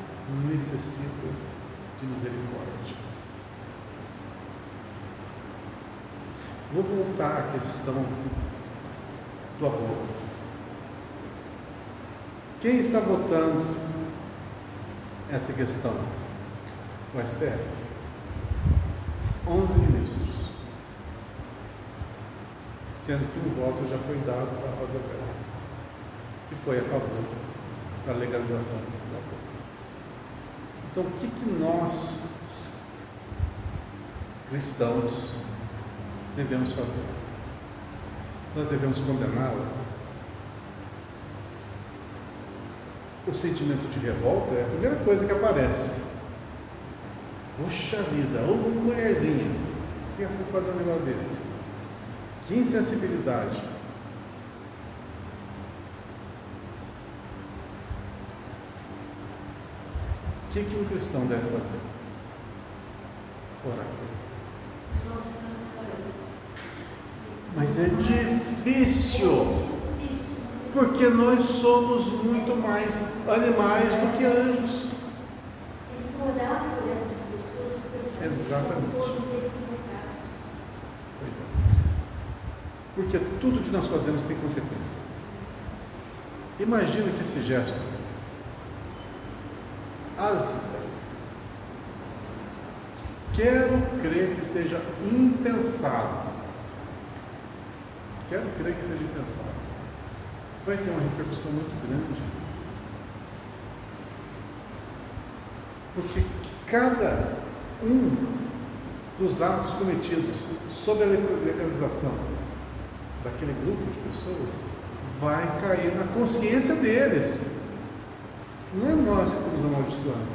necessita de misericórdia. Vou voltar à questão do aborto. Quem está votando essa questão? O STF. 11 ministros. Sendo que um voto já foi dado para a Rosa Weber, que foi a favor da legalização do aborto. Então, o que nós, cristãos, devemos fazer? Nós devemos condená-la? o sentimento de revolta é a primeira coisa que aparece. Poxa vida, ô mulherzinha, por que eu vou fazer um negócio desse? Que insensibilidade. O que um cristão deve fazer? Orar. Mas é difícil, porque nós somos muito mais animais do que anjos. Tem que orar por essas pessoas que estão Exatamente. todos equivocados. Pois é. Porque tudo que nós fazemos tem consequência. Imagina que esse gesto, quero crer que seja impensado. Quero crer que seja impensado. Vai ter uma repercussão muito grande. Porque cada um dos atos cometidos sob a legalização daquele grupo de pessoas vai cair na consciência deles. Não é nós que estamos amaldiçoando.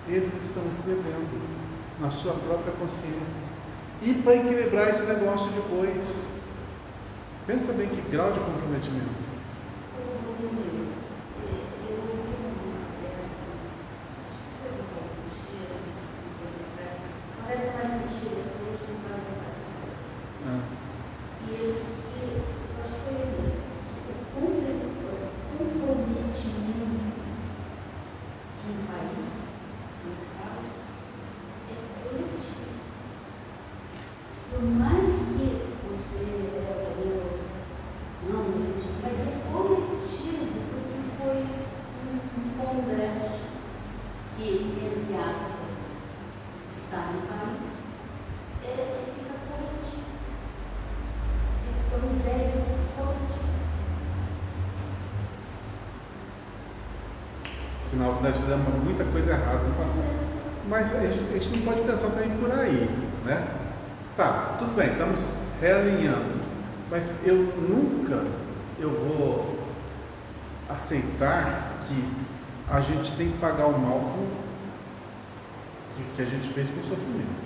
Eles estão escrevendo na sua própria consciência. E para equilibrar esse negócio depois, pensa bem que grau de comprometimento. Eu ouvi uma dessa, acho que foi mentira, parece mais mentira, hoje não faz mais coisa. E eles, acho que foi ele mesmo, o comprometimento de um país, nesse caso, é coletivo. Por mais que você, não, gente, mas é coletivo, porque foi um congresso que, entre aspas, está no país, fica coletivo. É um greve coletivo. Sinal que nós fizemos muita coisa errada no passado. Mas a gente não pode pensar também por aí, né? Tá, tudo bem, estamos realinhando. Mas eu vou aceitar que a gente tem que pagar o mal que a gente fez com o sofrimento.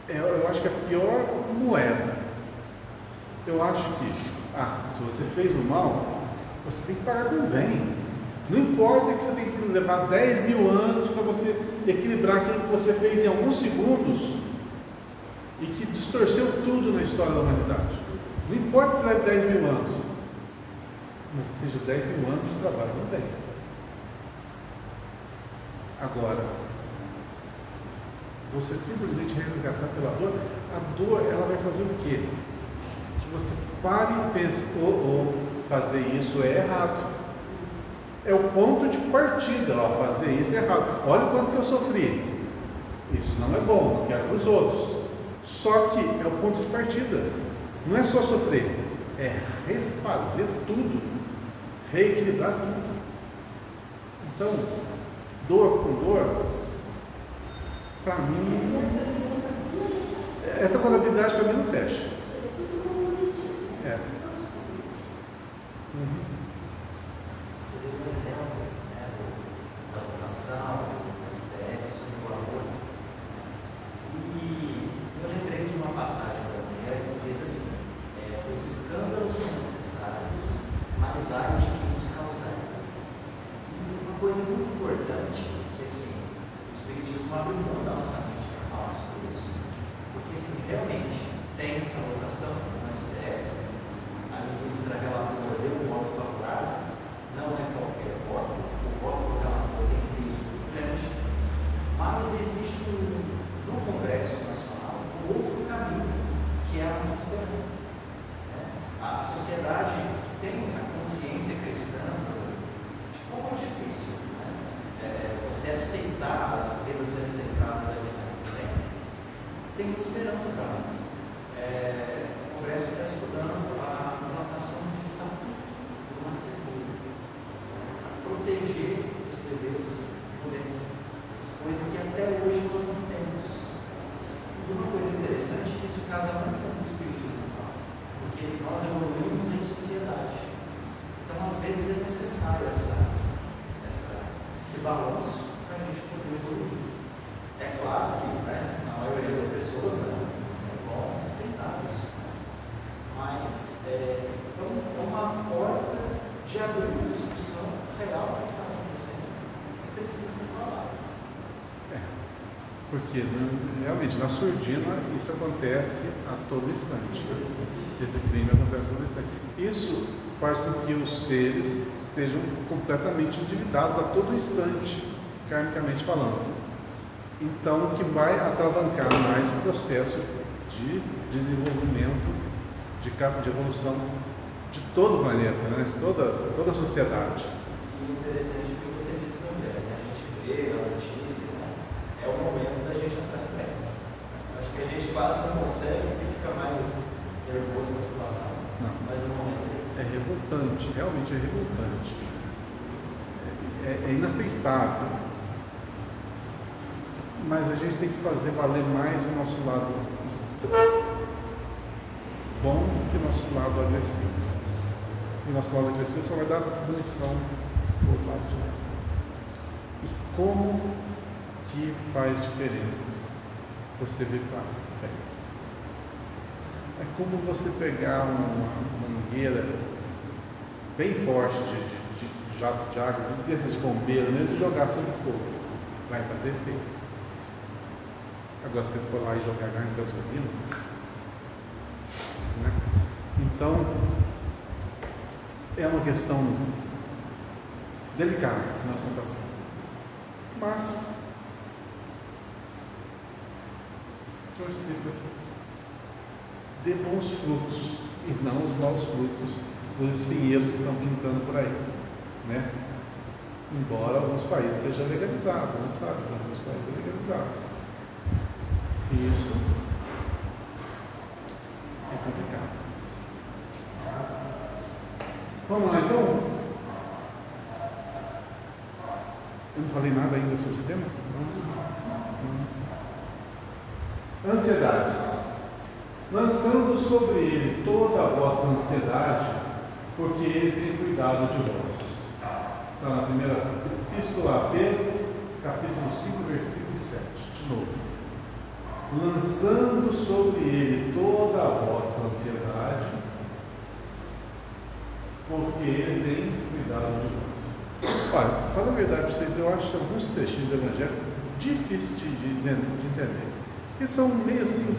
Eu acho que a pior moeda. Eu acho que, se você fez o mal, você tem que pagar com o bem. Não importa que você tem que levar 10 mil anos para você equilibrar aquilo que você fez em alguns segundos e que distorceu tudo na história da humanidade. Não importa que leve 10 mil anos, mas seja 10 mil anos de trabalho no bem. Agora, você simplesmente resgatar pela dor, a dor ela vai fazer o quê? Que você pare e pense, fazer isso é errado. É o ponto de partida, fazer isso é errado. Olha o quanto que eu sofri. Isso não é bom, não quero para os outros. Só que é o ponto de partida. Não é só sofrer, é refazer tudo, reequilibrar tudo. Então, dor com dor, para mim, essa contabilidade para mim não fecha. É. Você deu um exemplo, né, da donação, do STF, sobre o amor. E eu lembrei de uma passagem da mulher que diz assim: os escândalos são necessários, mas ai de quem os causar. E uma coisa muito importante, que assim, o Espiritismo abre mão da nossa mente para falar sobre isso. Porque se realmente tem essa votação no STF, a ministra relatora deu um voto favorável, não é qualquer voto, o voto do relator tem um risco muito grande, mas existe no Congresso Nacional um outro caminho, que é a nossa esperança. A sociedade que tem a consciência cristã de como é difícil, você aceitar as vidas serem aceitadas ali na frente, tem uma esperança para nós. O Congresso está estudando a anotação do estatuto do nascimento, para proteger os bebês do ventre, coisa que até hoje nós não temos. E uma coisa interessante é que isso casa muito com o Espiritismo fala, porque nós evoluímos em sociedade. Então, às vezes, é balanço para a gente poder evoluir. É claro que, né, a maioria das pessoas vão aceitar isso, mas é uma porta de abrir uma discussão real que está acontecendo, que precisa ser falada. Porque realmente na surdina isso acontece a todo instante. Esse crime acontece a todo instante. Isso faz com que os seres estejam completamente endividados a todo instante, karmicamente falando. Então, o que vai atravancar mais o processo de desenvolvimento, de evolução de todo o planeta, né? De toda a sociedade. E interessante o que você disse também, né? A gente vê a notícia, né? É o momento da gente entrar em pressa. Acho que a gente quase não consegue e fica mais nervoso com a situação. Não. Mas o momento é revoltante, realmente é revoltante. É inaceitável. Mas a gente tem que fazer valer mais o nosso lado bom que o nosso lado agressivo. E o nosso lado agressivo só vai dar punição do outro lado de lá. E como que faz diferença você ver para a terra? É como você pegar uma mangueira bem forte de jato de água, desses de bombeiro mesmo, e jogar sobre fogo. Vai fazer efeito. Agora, se você for lá e jogar gás de gasolina, né? Então, é uma questão delicada que nós estamos passando. Mas, torcer para que dê bons frutos e não os maus frutos dos espinheiros que estão pintando por aí, né? Embora alguns países seja legalizado, não sabe, alguns países é legalizado. Isso é complicado. Vamos lá, então. Eu não falei nada ainda sobre esse tema? Não. Ansiedades. Lançando sobre ele toda a vossa ansiedade, porque ele tem cuidado de vós. Está na primeira epístola a Pedro, capítulo 5, versículo 7. De novo. Lançando sobre ele toda a vossa ansiedade, porque ele tem cuidado de vós. Olha, fala a verdade para vocês, eu acho alguns trechinhos do Evangelho difíceis de entender. Porque são meio assim,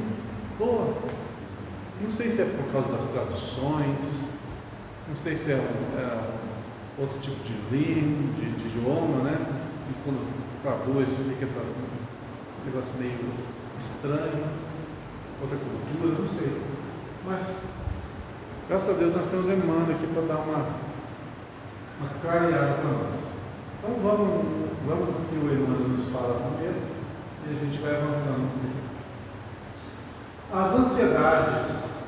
não sei se é por causa das traduções, não sei se é outro tipo de língua, de idioma, né? E quando traduz fica esse negócio meio estranho, outra cultura, não sei. Mas, graças a Deus, nós temos Emmanuel aqui para dar uma clareada para nós. Então, vamos o que o Emmanuel nos fala primeiro e a gente vai avançando. As ansiedades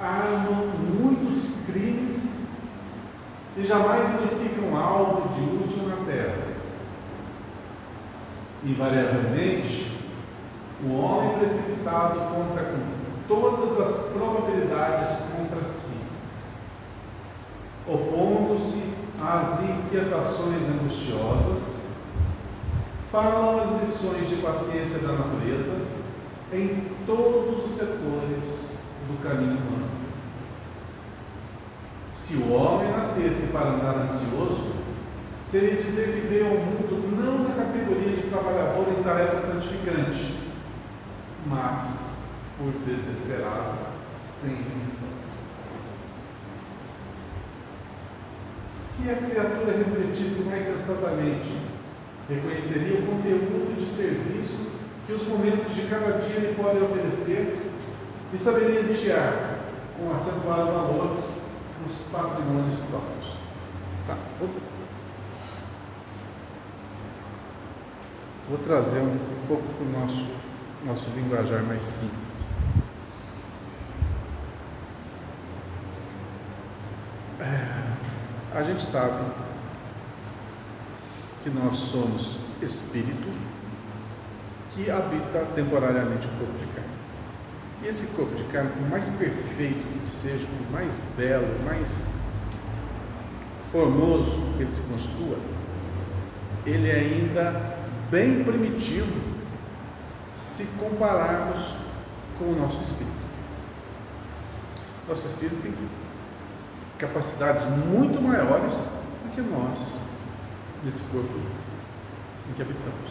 armam muitos crimes e jamais edificam algo de útil na terra. Invariavelmente, o homem precipitado conta com todas as probabilidades contra si, opondo-se às inquietações angustiosas, falam as lições de paciência da natureza em todos os setores do caminho humano. Se o homem nascesse para andar ansioso, seria dizer que veio ao mundo não na categoria de trabalhador em tarefa santificante, mas por desesperado, sem missão. Se a criatura refletisse mais sensatamente, reconheceria o conteúdo de serviço que os momentos de cada dia lhe podem oferecer e saberia vigiar com acentuado valor nos patrimônios próprios. Tá. Vou trazer um pouco para o nosso linguajar mais simples. A gente sabe que nós somos espírito que habita temporariamente o corpo de carne. E esse corpo de carne, por mais perfeito que seja, por mais belo, mais formoso que ele se constitua, ele é ainda bem primitivo se compararmos com o nosso espírito. Nosso espírito tem capacidades muito maiores do que nós, nesse corpo em que habitamos.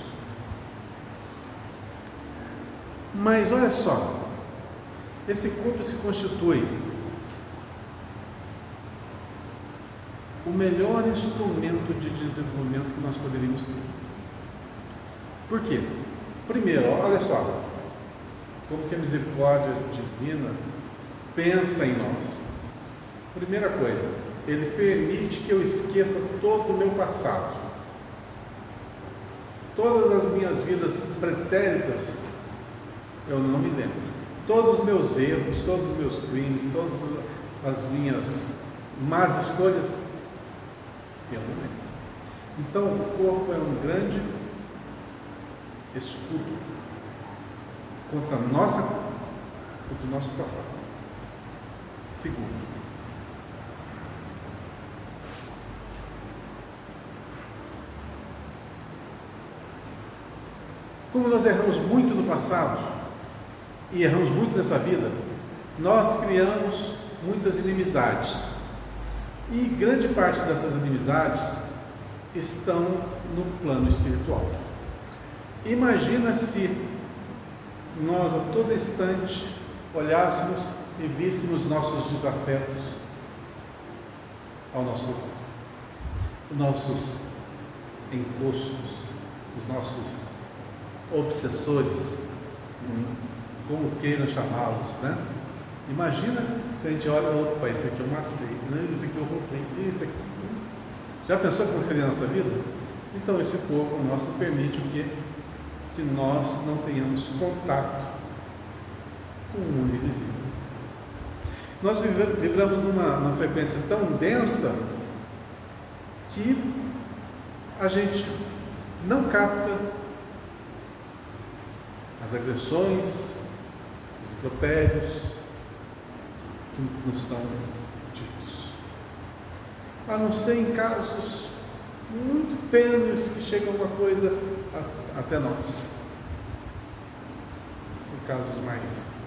Mas olha só, esse corpo se constitui o melhor instrumento de desenvolvimento que nós poderíamos ter. Por quê? Primeiro, olha só, como que a misericórdia divina pensa em nós. Primeira coisa, ele permite que eu esqueça todo o meu passado. Todas as minhas vidas pretéritas, eu não me lembro. Todos os meus erros, todos os meus crimes, todas as minhas más escolhas, eu não lembro. Então, o corpo é um grande escudo contra o nosso passado. Segundo, como nós erramos muito no passado e erramos muito nessa vida, nós criamos muitas inimizades. E grande parte dessas inimizades estão no plano espiritual. Imagina se nós a todo instante olhássemos e víssemos nossos desafetos ao nosso lado, os nossos encostos, os nossos obsessores, como queiram chamá-los, né? Imagina se a gente olha, opa, isso aqui eu matei, não, isso aqui eu roubei, isso aqui. Já pensou como seria a nossa vida? Então esse corpo nosso permite o quê? Que nós não tenhamos contato com o mundo invisível. Nós vibramos numa frequência tão densa que a gente não capta as agressões, os impropérios que nos são ditos. A não ser em casos muito tênues que chegam alguma coisa até nós. São casos mais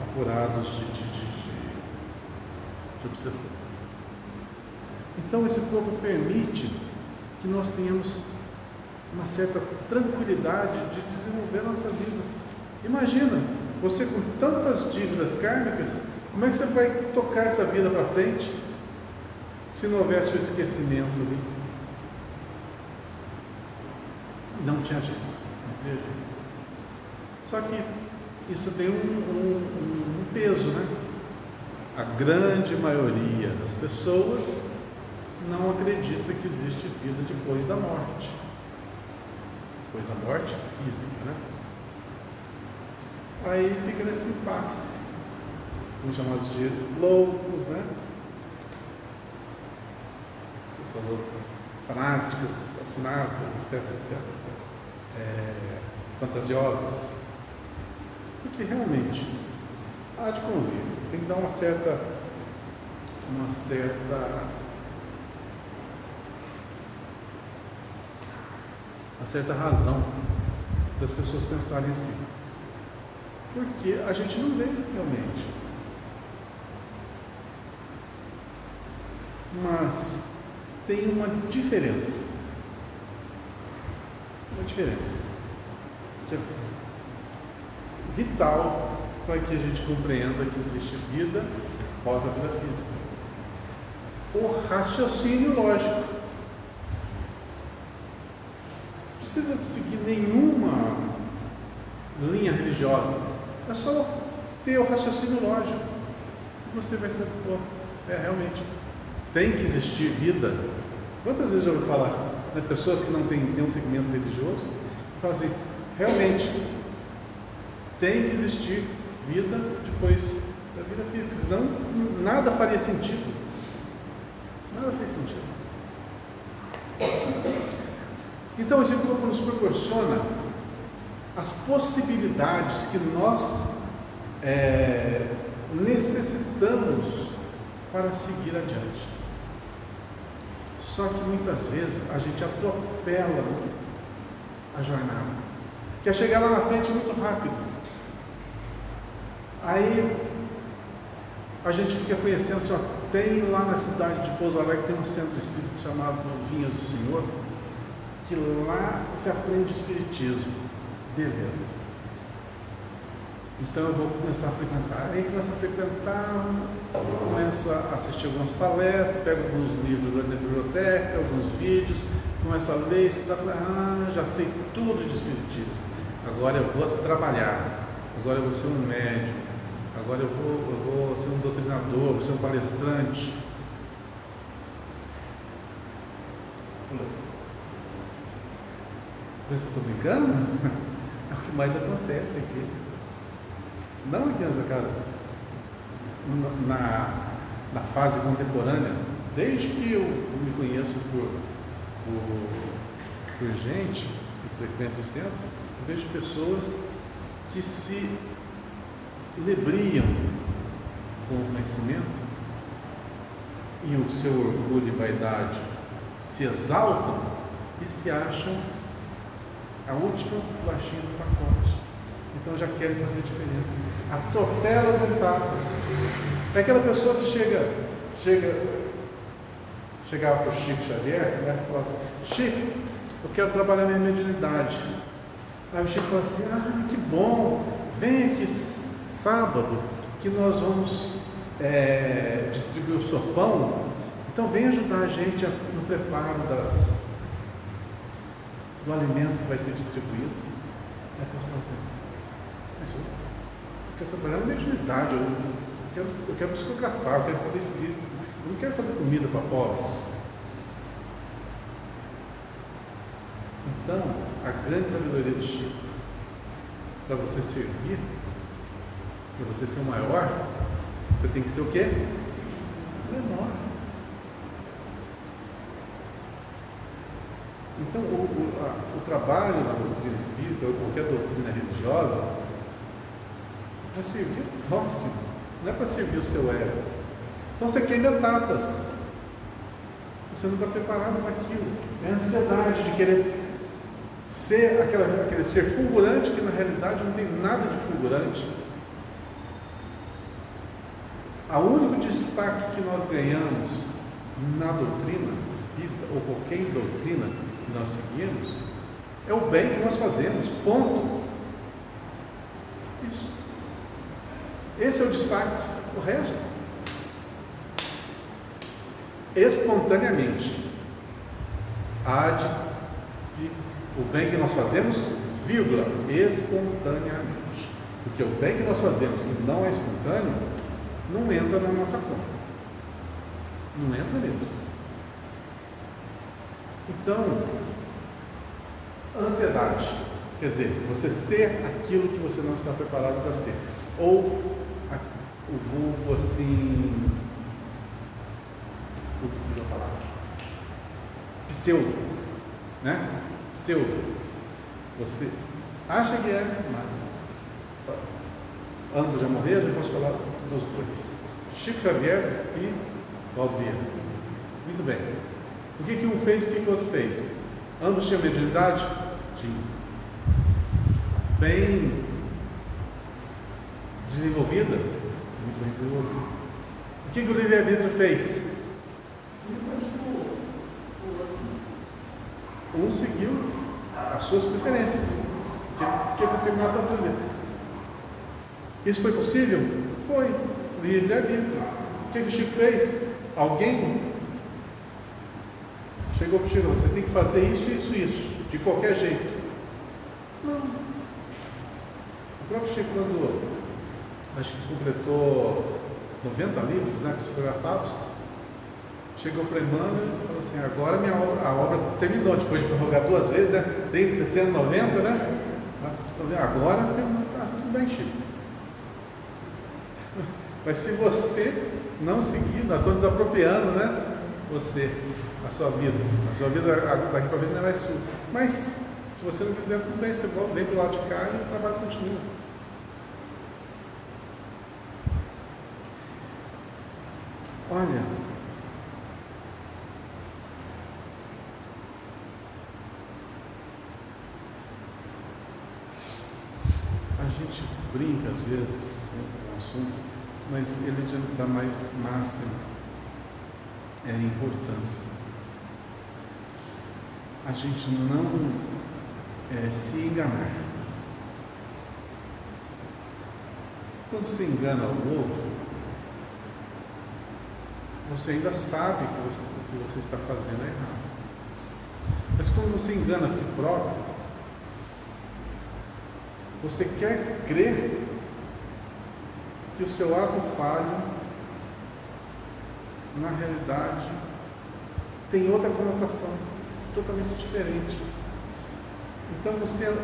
apurados de obsessão. Então esse corpo permite que nós tenhamos uma certa tranquilidade de desenvolver a nossa vida. Imagina, você com tantas dívidas kármicas, como é que você vai tocar essa vida para frente se não houvesse o esquecimento ali? Não tinha jeito, não tinha jeito. Só que isso tem um peso, né? A grande maioria das pessoas não acredita que existe vida depois da morte. Depois da morte física, né? Aí fica nesse impasse, como chamados de loucos, né? Pessoas loucas, fanáticas, assassinadas, etc. Fantasiosas. Porque realmente há de convir, tem que dar uma certa razão das pessoas pensarem assim. Porque a gente não vê realmente. Mas tem uma diferença. Uma diferença que é vital para que a gente compreenda que existe vida após a vida física. O raciocínio lógico. Não precisa seguir nenhuma linha religiosa. É só ter o raciocínio lógico. E você vai saber, realmente, tem que existir vida. Quantas vezes eu ouvi falar, né, pessoas que não têm um segmento religioso, falam assim, realmente, tem que existir vida depois da vida física, senão nada faria sentido. Nada faz sentido. Então esse corpo nos proporciona as possibilidades que nós necessitamos para seguir adiante. Só que muitas vezes a gente atropela a jornada. Quer chegar lá na frente muito rápido. Aí a gente fica conhecendo, só tem lá na cidade de Pouso Alegre, tem um centro espírita chamado Vinhas do Senhor, que lá se aprende espiritismo. Beleza. Então eu vou começar a frequentar. Aí começa a frequentar, começa a assistir algumas palestras, pega alguns livros lá na biblioteca, alguns vídeos, começa a ler, estudar, fala, já sei tudo de espiritismo. Agora eu vou trabalhar, agora eu vou ser um médium, agora eu vou ser um doutrinador, vou ser um palestrante. Você pensa que eu estou brincando? É o que mais acontece aqui. Não aqui nessa casa. Na fase contemporânea, desde que eu me conheço por gente que frequenta o centro, eu vejo pessoas que se inebriam com o conhecimento e o seu orgulho e vaidade se exaltam e se acham a última bolachinha do pacote. Então já querem fazer diferença. Atropela as etapas. É aquela pessoa que chegava para o Chico Xavier, né? Falava assim, Chico, eu quero trabalhar minha mediunidade. Aí o Chico falou assim, que bom, vem aqui sábado que nós vamos distribuir o sopão, então vem ajudar a gente no preparo do alimento que vai ser distribuído. Aí a pessoa fala assim, eu quero trabalhar na mediunidade, eu quero psicografar, eu quero receber espírito, eu não quero fazer comida para pobre. Então, a grande sabedoria do Chico, para você servir, para você ser o maior, você tem que ser o quê? Menor. Então, o trabalho na doutrina espírita, ou qualquer doutrina religiosa, é para servir o próximo, não é para servir o seu ego. Então você queima etapas. Você não está preparado para aquilo. É a ansiedade de querer ser aquele ser fulgurante que na realidade não tem nada de fulgurante. O único destaque que nós ganhamos na doutrina espírita, ou qualquer doutrina que nós seguimos, é o bem que nós fazemos, ponto. Isso. Esse é o destaque. O resto, espontaneamente, há de se o bem que nós fazemos, vírgula, espontaneamente. Porque o bem que nós fazemos, que não é espontâneo, não entra na nossa conta. Não entra mesmo. Então, ansiedade, quer dizer, você ser aquilo que você não está preparado para ser. Ou o vulgo assim, fugiu a palavra, pseudo, né? Pseudo. Você acha que é, mas ambos já morreram, já posso falar dos dois. Chico Xavier e Valdo Vieira. Muito bem. O que um fez e o que o outro fez? Ambos tinham mediunidade? Tinham. Bem desenvolvida? Muito bem desenvolvida. O que o livre-arbítrio fez? Um seguiu as suas preferências. O que determinado para fazer? Isso foi possível? Foi. Livre-arbítrio. O que o Chico fez? Alguém chegou para o Chico, você tem que fazer isso, isso, isso, de qualquer jeito. Não. O próprio Chico, quando acho que completou 90 livros, né, psicografados, chegou para Emmanuel e falou assim, agora a obra terminou, depois de prorrogar 2 vezes, né, 30, 60, 90, né? Agora terminou, tá, tudo bem, Chico. Mas se você não seguir, nós estamos desapropriando, né? Você, a sua vida daqui para frente não é mais sua. Mas, se você não quiser, tudo bem, você vem para o lado de cá e o trabalho continua. Olha, gente brinca às vezes com o assunto, mas ele dá mais máxima importância. A gente não se enganar. Quando se engana o outro, você ainda sabe que o que você está fazendo é errado. Mas quando você engana a si próprio, você quer crer que o seu ato falho, na realidade, tem outra conotação, totalmente diferente. Então você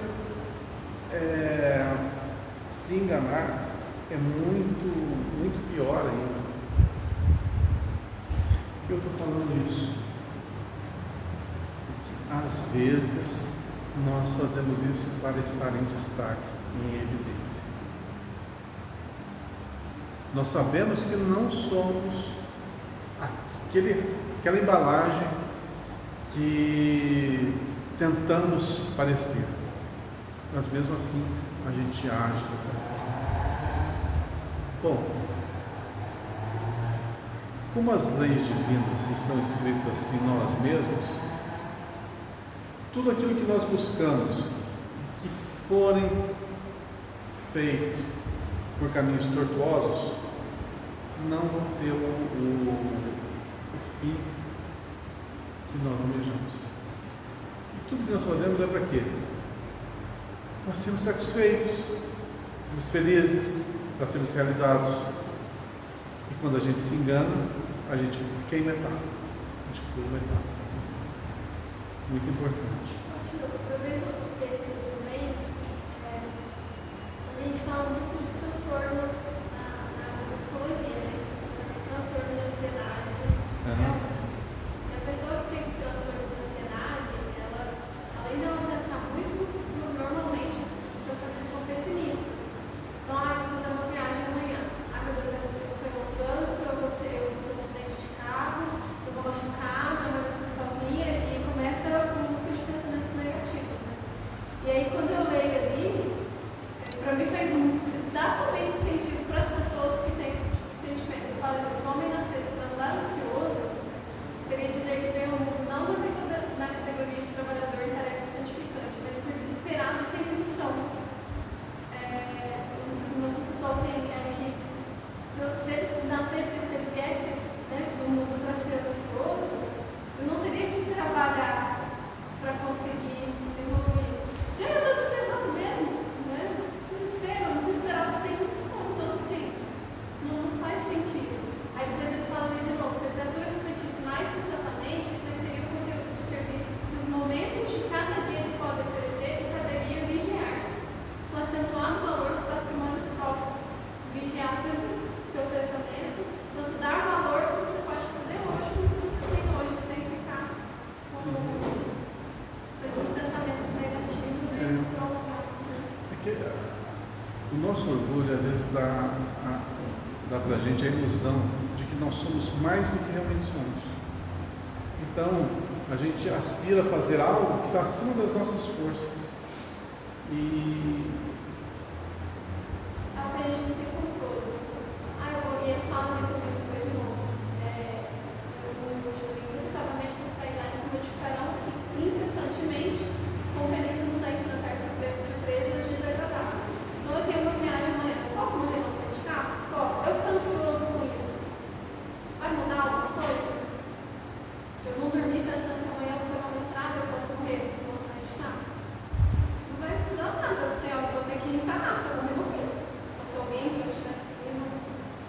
se enganar é muito pior ainda. Por que eu estou falando isso? Porque às vezes nós fazemos isso para estar em destaque, em evidência. Nós sabemos que não somos aquela embalagem que tentamos parecer, mas mesmo assim a gente age dessa forma. Bom, como as leis divinas estão escritas em nós mesmos, tudo aquilo que nós buscamos que forem feitos por caminhos tortuosos não vão ter o fim que nós almejamos. E tudo que nós fazemos é para quê? Para sermos satisfeitos, sermos felizes, para sermos realizados. E quando a gente se engana, a gente queima etapa, a gente pula uma etapa. Muito importante. Eu vejo o texto também, a gente fala muito de transtornos na psicologia, né? Transtorno de ansiedade. E a pessoa que tem transtorno de ansiedade, ela, além de ela pensar muito, normalmente os pensamentos são pessimistas. Então, eu vou fazer uma viagem amanhã. Meu Deus, eu vou pegar o trânsito, eu vou ter um acidente de carro, eu vou machucar, minha mãe vai ficar sozinha, e começa com um grupo de pensamentos negativos, né? E aí, quando eu leio ali, para mim faz exatamente sentido para as pessoas que têm esse tipo de sentimento. Eu falo que se o homem nascesse para andar ansioso, seria dizer que veio não na categoria de trabalhador em tarefa santificante, mas por desesperado sem missão. Uma sensação assim, que se ele nascesse, se ele viesse, né, no mundo para ser ansioso, eu não teria que trabalhar para conseguir evoluir. Já é tudo errado mesmo, né? Desesperado sem missão. Então, assim, não faz sentido. Aí depois ele fala de novo, se a literatura refletisse mais sensatamente, conheceria o conteúdo de serviços que os momentos de cada dia ele pode oferecer e saberia vigiar, com acentuado valor dos patrimônios próprios. Vigiar tanto o seu pensamento, quanto dar valor que você pode fazer hoje, com o que você tem hoje, sem ficar com esses pensamentos negativos e provocados. O nosso orgulho às vezes dá para a gente a ilusão de que nós somos mais do que realmente somos. Então, a gente aspira a fazer algo que está acima das nossas forças. E até a gente não tem controle. Eu falo também foi de novo. No último livro, provavelmente as paisagens se modificarão incessantemente, compelindo-nos a enfrentar surpresas desagradáveis. Então, eu tenho uma viagem amanhã. Posso manter uma acidente de carro? Posso. Eu fico ansioso com isso. Vai mudar alguma coisa? Eu não dormi pensando que amanhã eu vou pegar uma estrada e eu posso morrer com um acidente de carro. Não vai mudar nada. Eu vou ter que encarar se eu não morrer. Ou se alguém que eu tivesse comigo,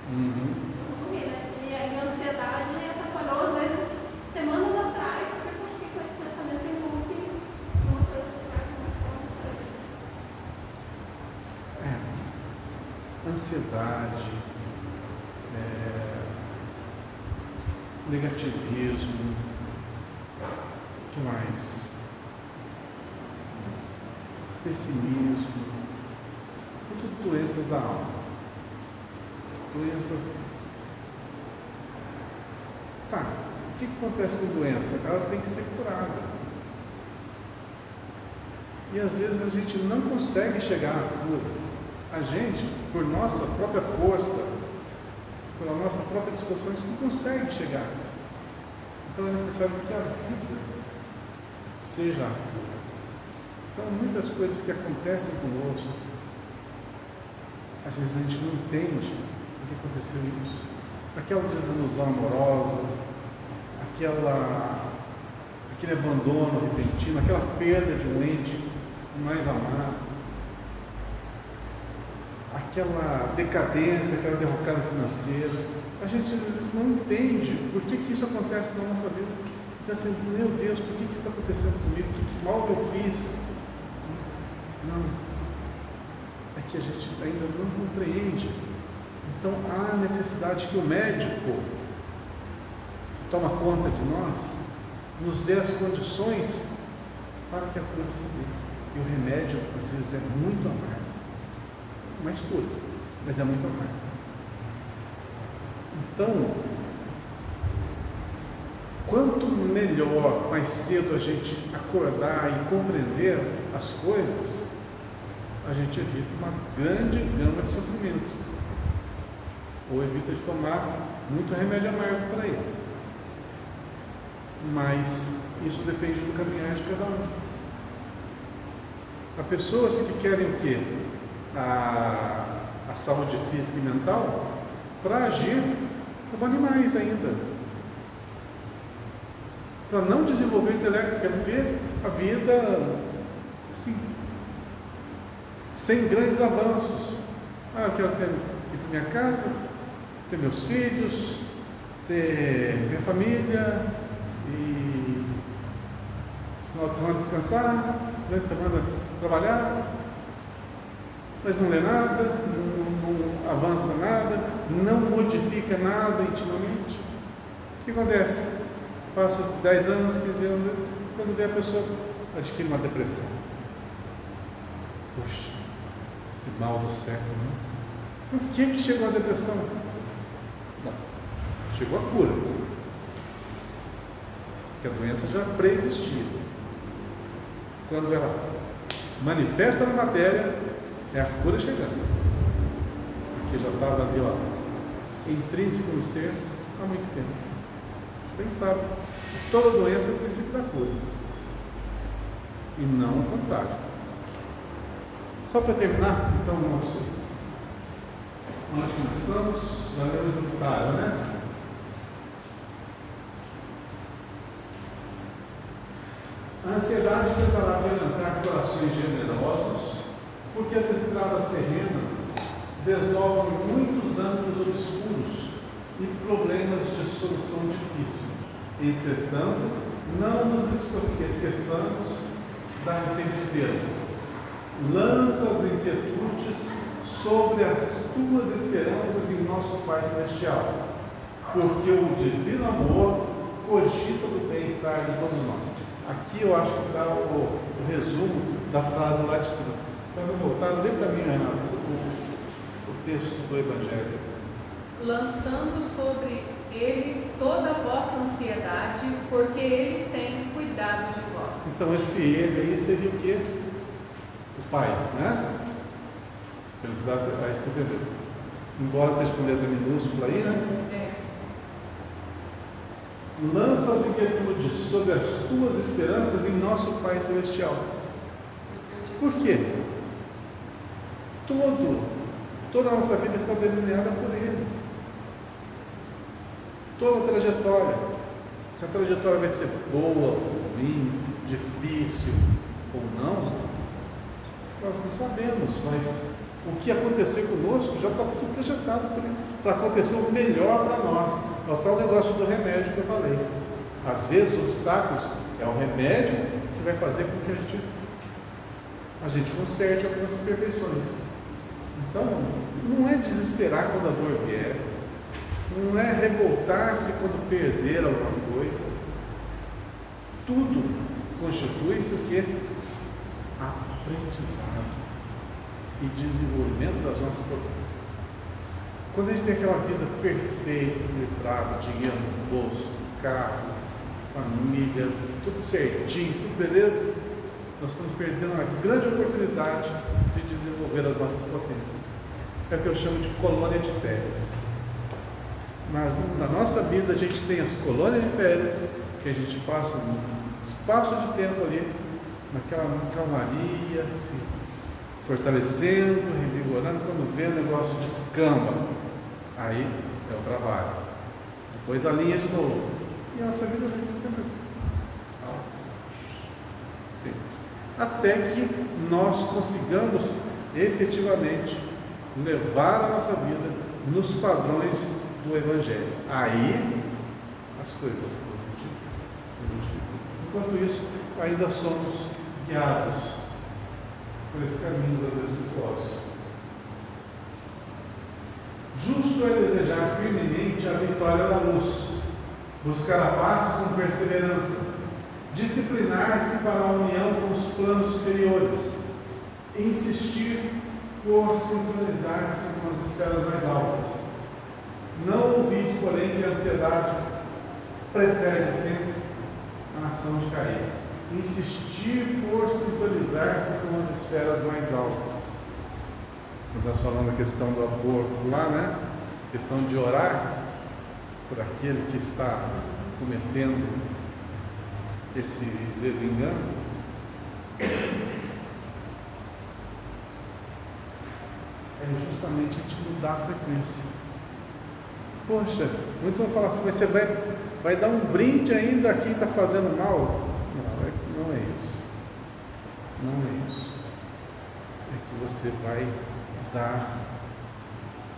eu não morri, né? E a minha ansiedade atrapalhou, às vezes, semanas atrás, porque eu fiquei com esse pensamento em loop, uma coisa que vai começar a acontecer. ansiedade, negativismo, o que mais? Pessimismo, são tudo doenças da alma. Doenças. Tá, o que acontece com doença? Ela tem que ser curada. E às vezes a gente não consegue chegar à cura. A gente, por nossa própria força, pela nossa própria disposição, a gente não consegue chegar. Então é necessário que a vida seja a cura. Então, muitas coisas que acontecem conosco, às vezes a gente não entende por que aconteceu isso. Aquela desilusão amorosa, aquele abandono repentino, aquela perda de um ente mais amado, aquela decadência, aquela derrocada financeira. A gente às vezes não entende por que isso acontece na nossa vida. Então assim, meu Deus, por que isso está acontecendo comigo? Que mal eu fiz? Não. É que a gente ainda não compreende. Então há necessidade que o médico que toma conta de nós nos dê as condições para que a cura se dê. E o remédio, às vezes, é muito amargo. Mais cura, mas é muito amargo. Então, quanto melhor, mais cedo a gente acordar e compreender as coisas, a gente evita uma grande gama de sofrimento. Ou evita de tomar muito remédio amargo para ele. Mas isso depende do caminhar de cada um. Há pessoas que querem o quê? A saúde física e mental para agir como animais ainda. Para não desenvolver o intelecto, quer viver a vida assim, sem grandes avanços. Eu quero ir para minha casa, ter meus filhos, ter minha família, e no final de semana descansar, durante a semana trabalhar, mas não lê nada, não avança nada, não modifica nada intimamente. O que acontece? Passa 10 anos, 15 anos, quando vê a pessoa adquire uma depressão. Puxa, esse mal do século, né? Por que chegou a depressão? Não, chegou a cura. Porque a doença já pré-existia. Quando ela manifesta na matéria, é a cura chegando. Porque já estava ali, intrínseco no ser há muito tempo. Bem sabe que toda doença é o princípio da cura. E não o contrário. Só para terminar, então, onde nós estamos? Nós lemos muito claro, né? A ansiedade tentará adiantar corações generosos, porque as estradas terrenas desdobram muitos ângulos obscuros e problemas de solução difícil. Entretanto, não nos esqueçamos da receita de Pedro. Lança as inquietudes sobre as tuas esperanças em nosso Pai Celestial, porque o divino amor cogita do bem-estar de todos nós. Aqui eu acho que dá o resumo da frase lá de cima. Quando eu voltar, lê para mim, Renata, o texto do Evangelho. Lançando sobre ele toda a vossa ansiedade, porque ele tem cuidado de vós. Então esse ele aí seria o quê? O Pai, né? Pelo que dá a entender. Embora esteja com letra minúscula aí, né? Lança as inquietudes sobre as tuas esperanças em nosso Pai Celestial. Por quê? Toda a nossa vida está delineada por Ele. Toda a trajetória. Se a trajetória vai ser boa, ruim, difícil ou não, nós não sabemos, mas o que acontecer conosco já está tudo projetado por Ele, para acontecer o melhor para nós. É o tal negócio do remédio que eu falei. Às vezes, os obstáculos é o remédio que vai fazer com que a gente conserte algumas imperfeições. Então, não é desesperar quando a dor vier, não é revoltar-se quando perder alguma coisa. Tudo constitui-se o quê? Aprendizado e desenvolvimento das nossas potências. Quando a gente tem aquela vida perfeita, equilibrada, dinheiro no bolso, carro, família, tudo certinho, tudo beleza, nós estamos perdendo uma grande oportunidade de desenvolver as nossas potências. É o que eu chamo de colônia de férias. Na nossa vida, a gente tem as colônias de férias, que a gente passa um espaço de tempo ali, naquela calmaria, se fortalecendo, revigorando. Quando vê o negócio descamba, aí é o trabalho. Depois alinha de novo. E a nossa vida vai ser sempre assim. Sempre. Até que nós consigamos efetivamente levar a nossa vida nos padrões do Evangelho. Aí as coisas modificam. Enquanto isso, ainda somos guiados por esse caminho da luz do filósofo. Justo é desejar firmemente a vitória da luz, buscar a paz com perseverança, disciplinar-se para a união com os planos superiores, insistir por sincronizar-se com as esferas mais altas. Não ouvides, porém, que a ansiedade precede sempre a ação de cair. Insistir por sincronizar-se com as esferas mais altas. Quando nós falamos da questão do aborto lá, né? A questão de orar por aquele que está cometendo esse dedo engano. É justamente a gente mudar a frequência. Poxa, muitos vão falar assim, mas você vai dar um brinde ainda a quem está fazendo mal? Não é isso. Não é isso. É que você vai dar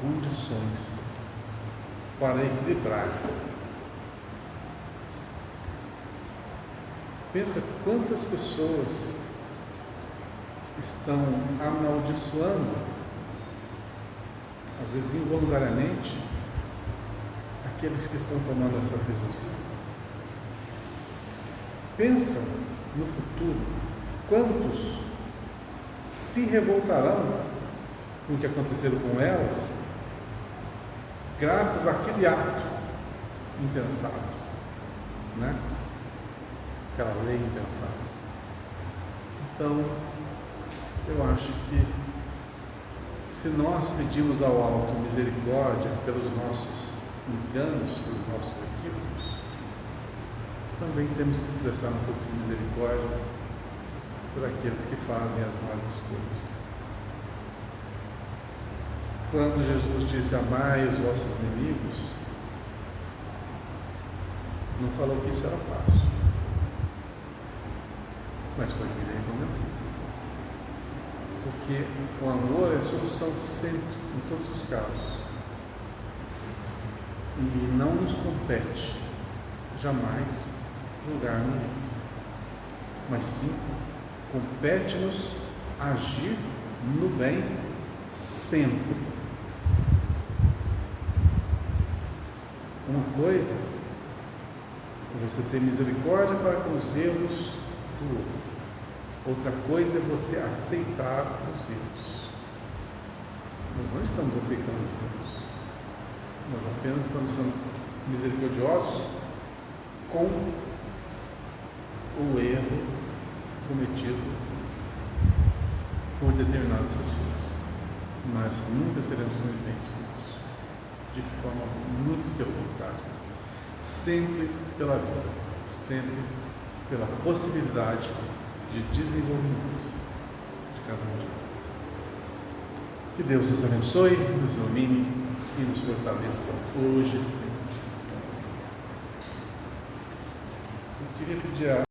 condições para equilibrar. Pensa quantas pessoas estão amaldiçoando, às vezes involuntariamente, aqueles que estão tomando essa resolução. Pensa no futuro, quantos se revoltarão com o que aconteceu com elas, graças àquele ato impensado, né? Aquela lei impensada. Então, eu acho que se nós pedimos ao alto misericórdia pelos nossos enganos, pelos nossos equívocos, também temos que expressar um pouco de misericórdia por aqueles que fazem as más escolhas. Quando Jesus disse amai os vossos inimigos, não falou que isso era fácil, mas foi o que ele recomendou. Porque o amor é a solução sempre, em todos os casos. E não nos compete jamais julgar ninguém, mas sim compete-nos agir no bem sempre. Uma coisa é você ter misericórdia para com os erros do outro. Outra coisa é você aceitar os erros. Nós não estamos aceitando os erros. Nós apenas estamos sendo misericordiosos com o erro cometido por determinadas pessoas. Mas nunca seremos coniventes com isso. De forma muito pelo contrário. Sempre pela vida. Sempre pela possibilidade de desenvolvimento de cada um de nós. Que Deus nos abençoe, nos ilumine e nos fortaleça hoje e sempre. Eu queria pedir a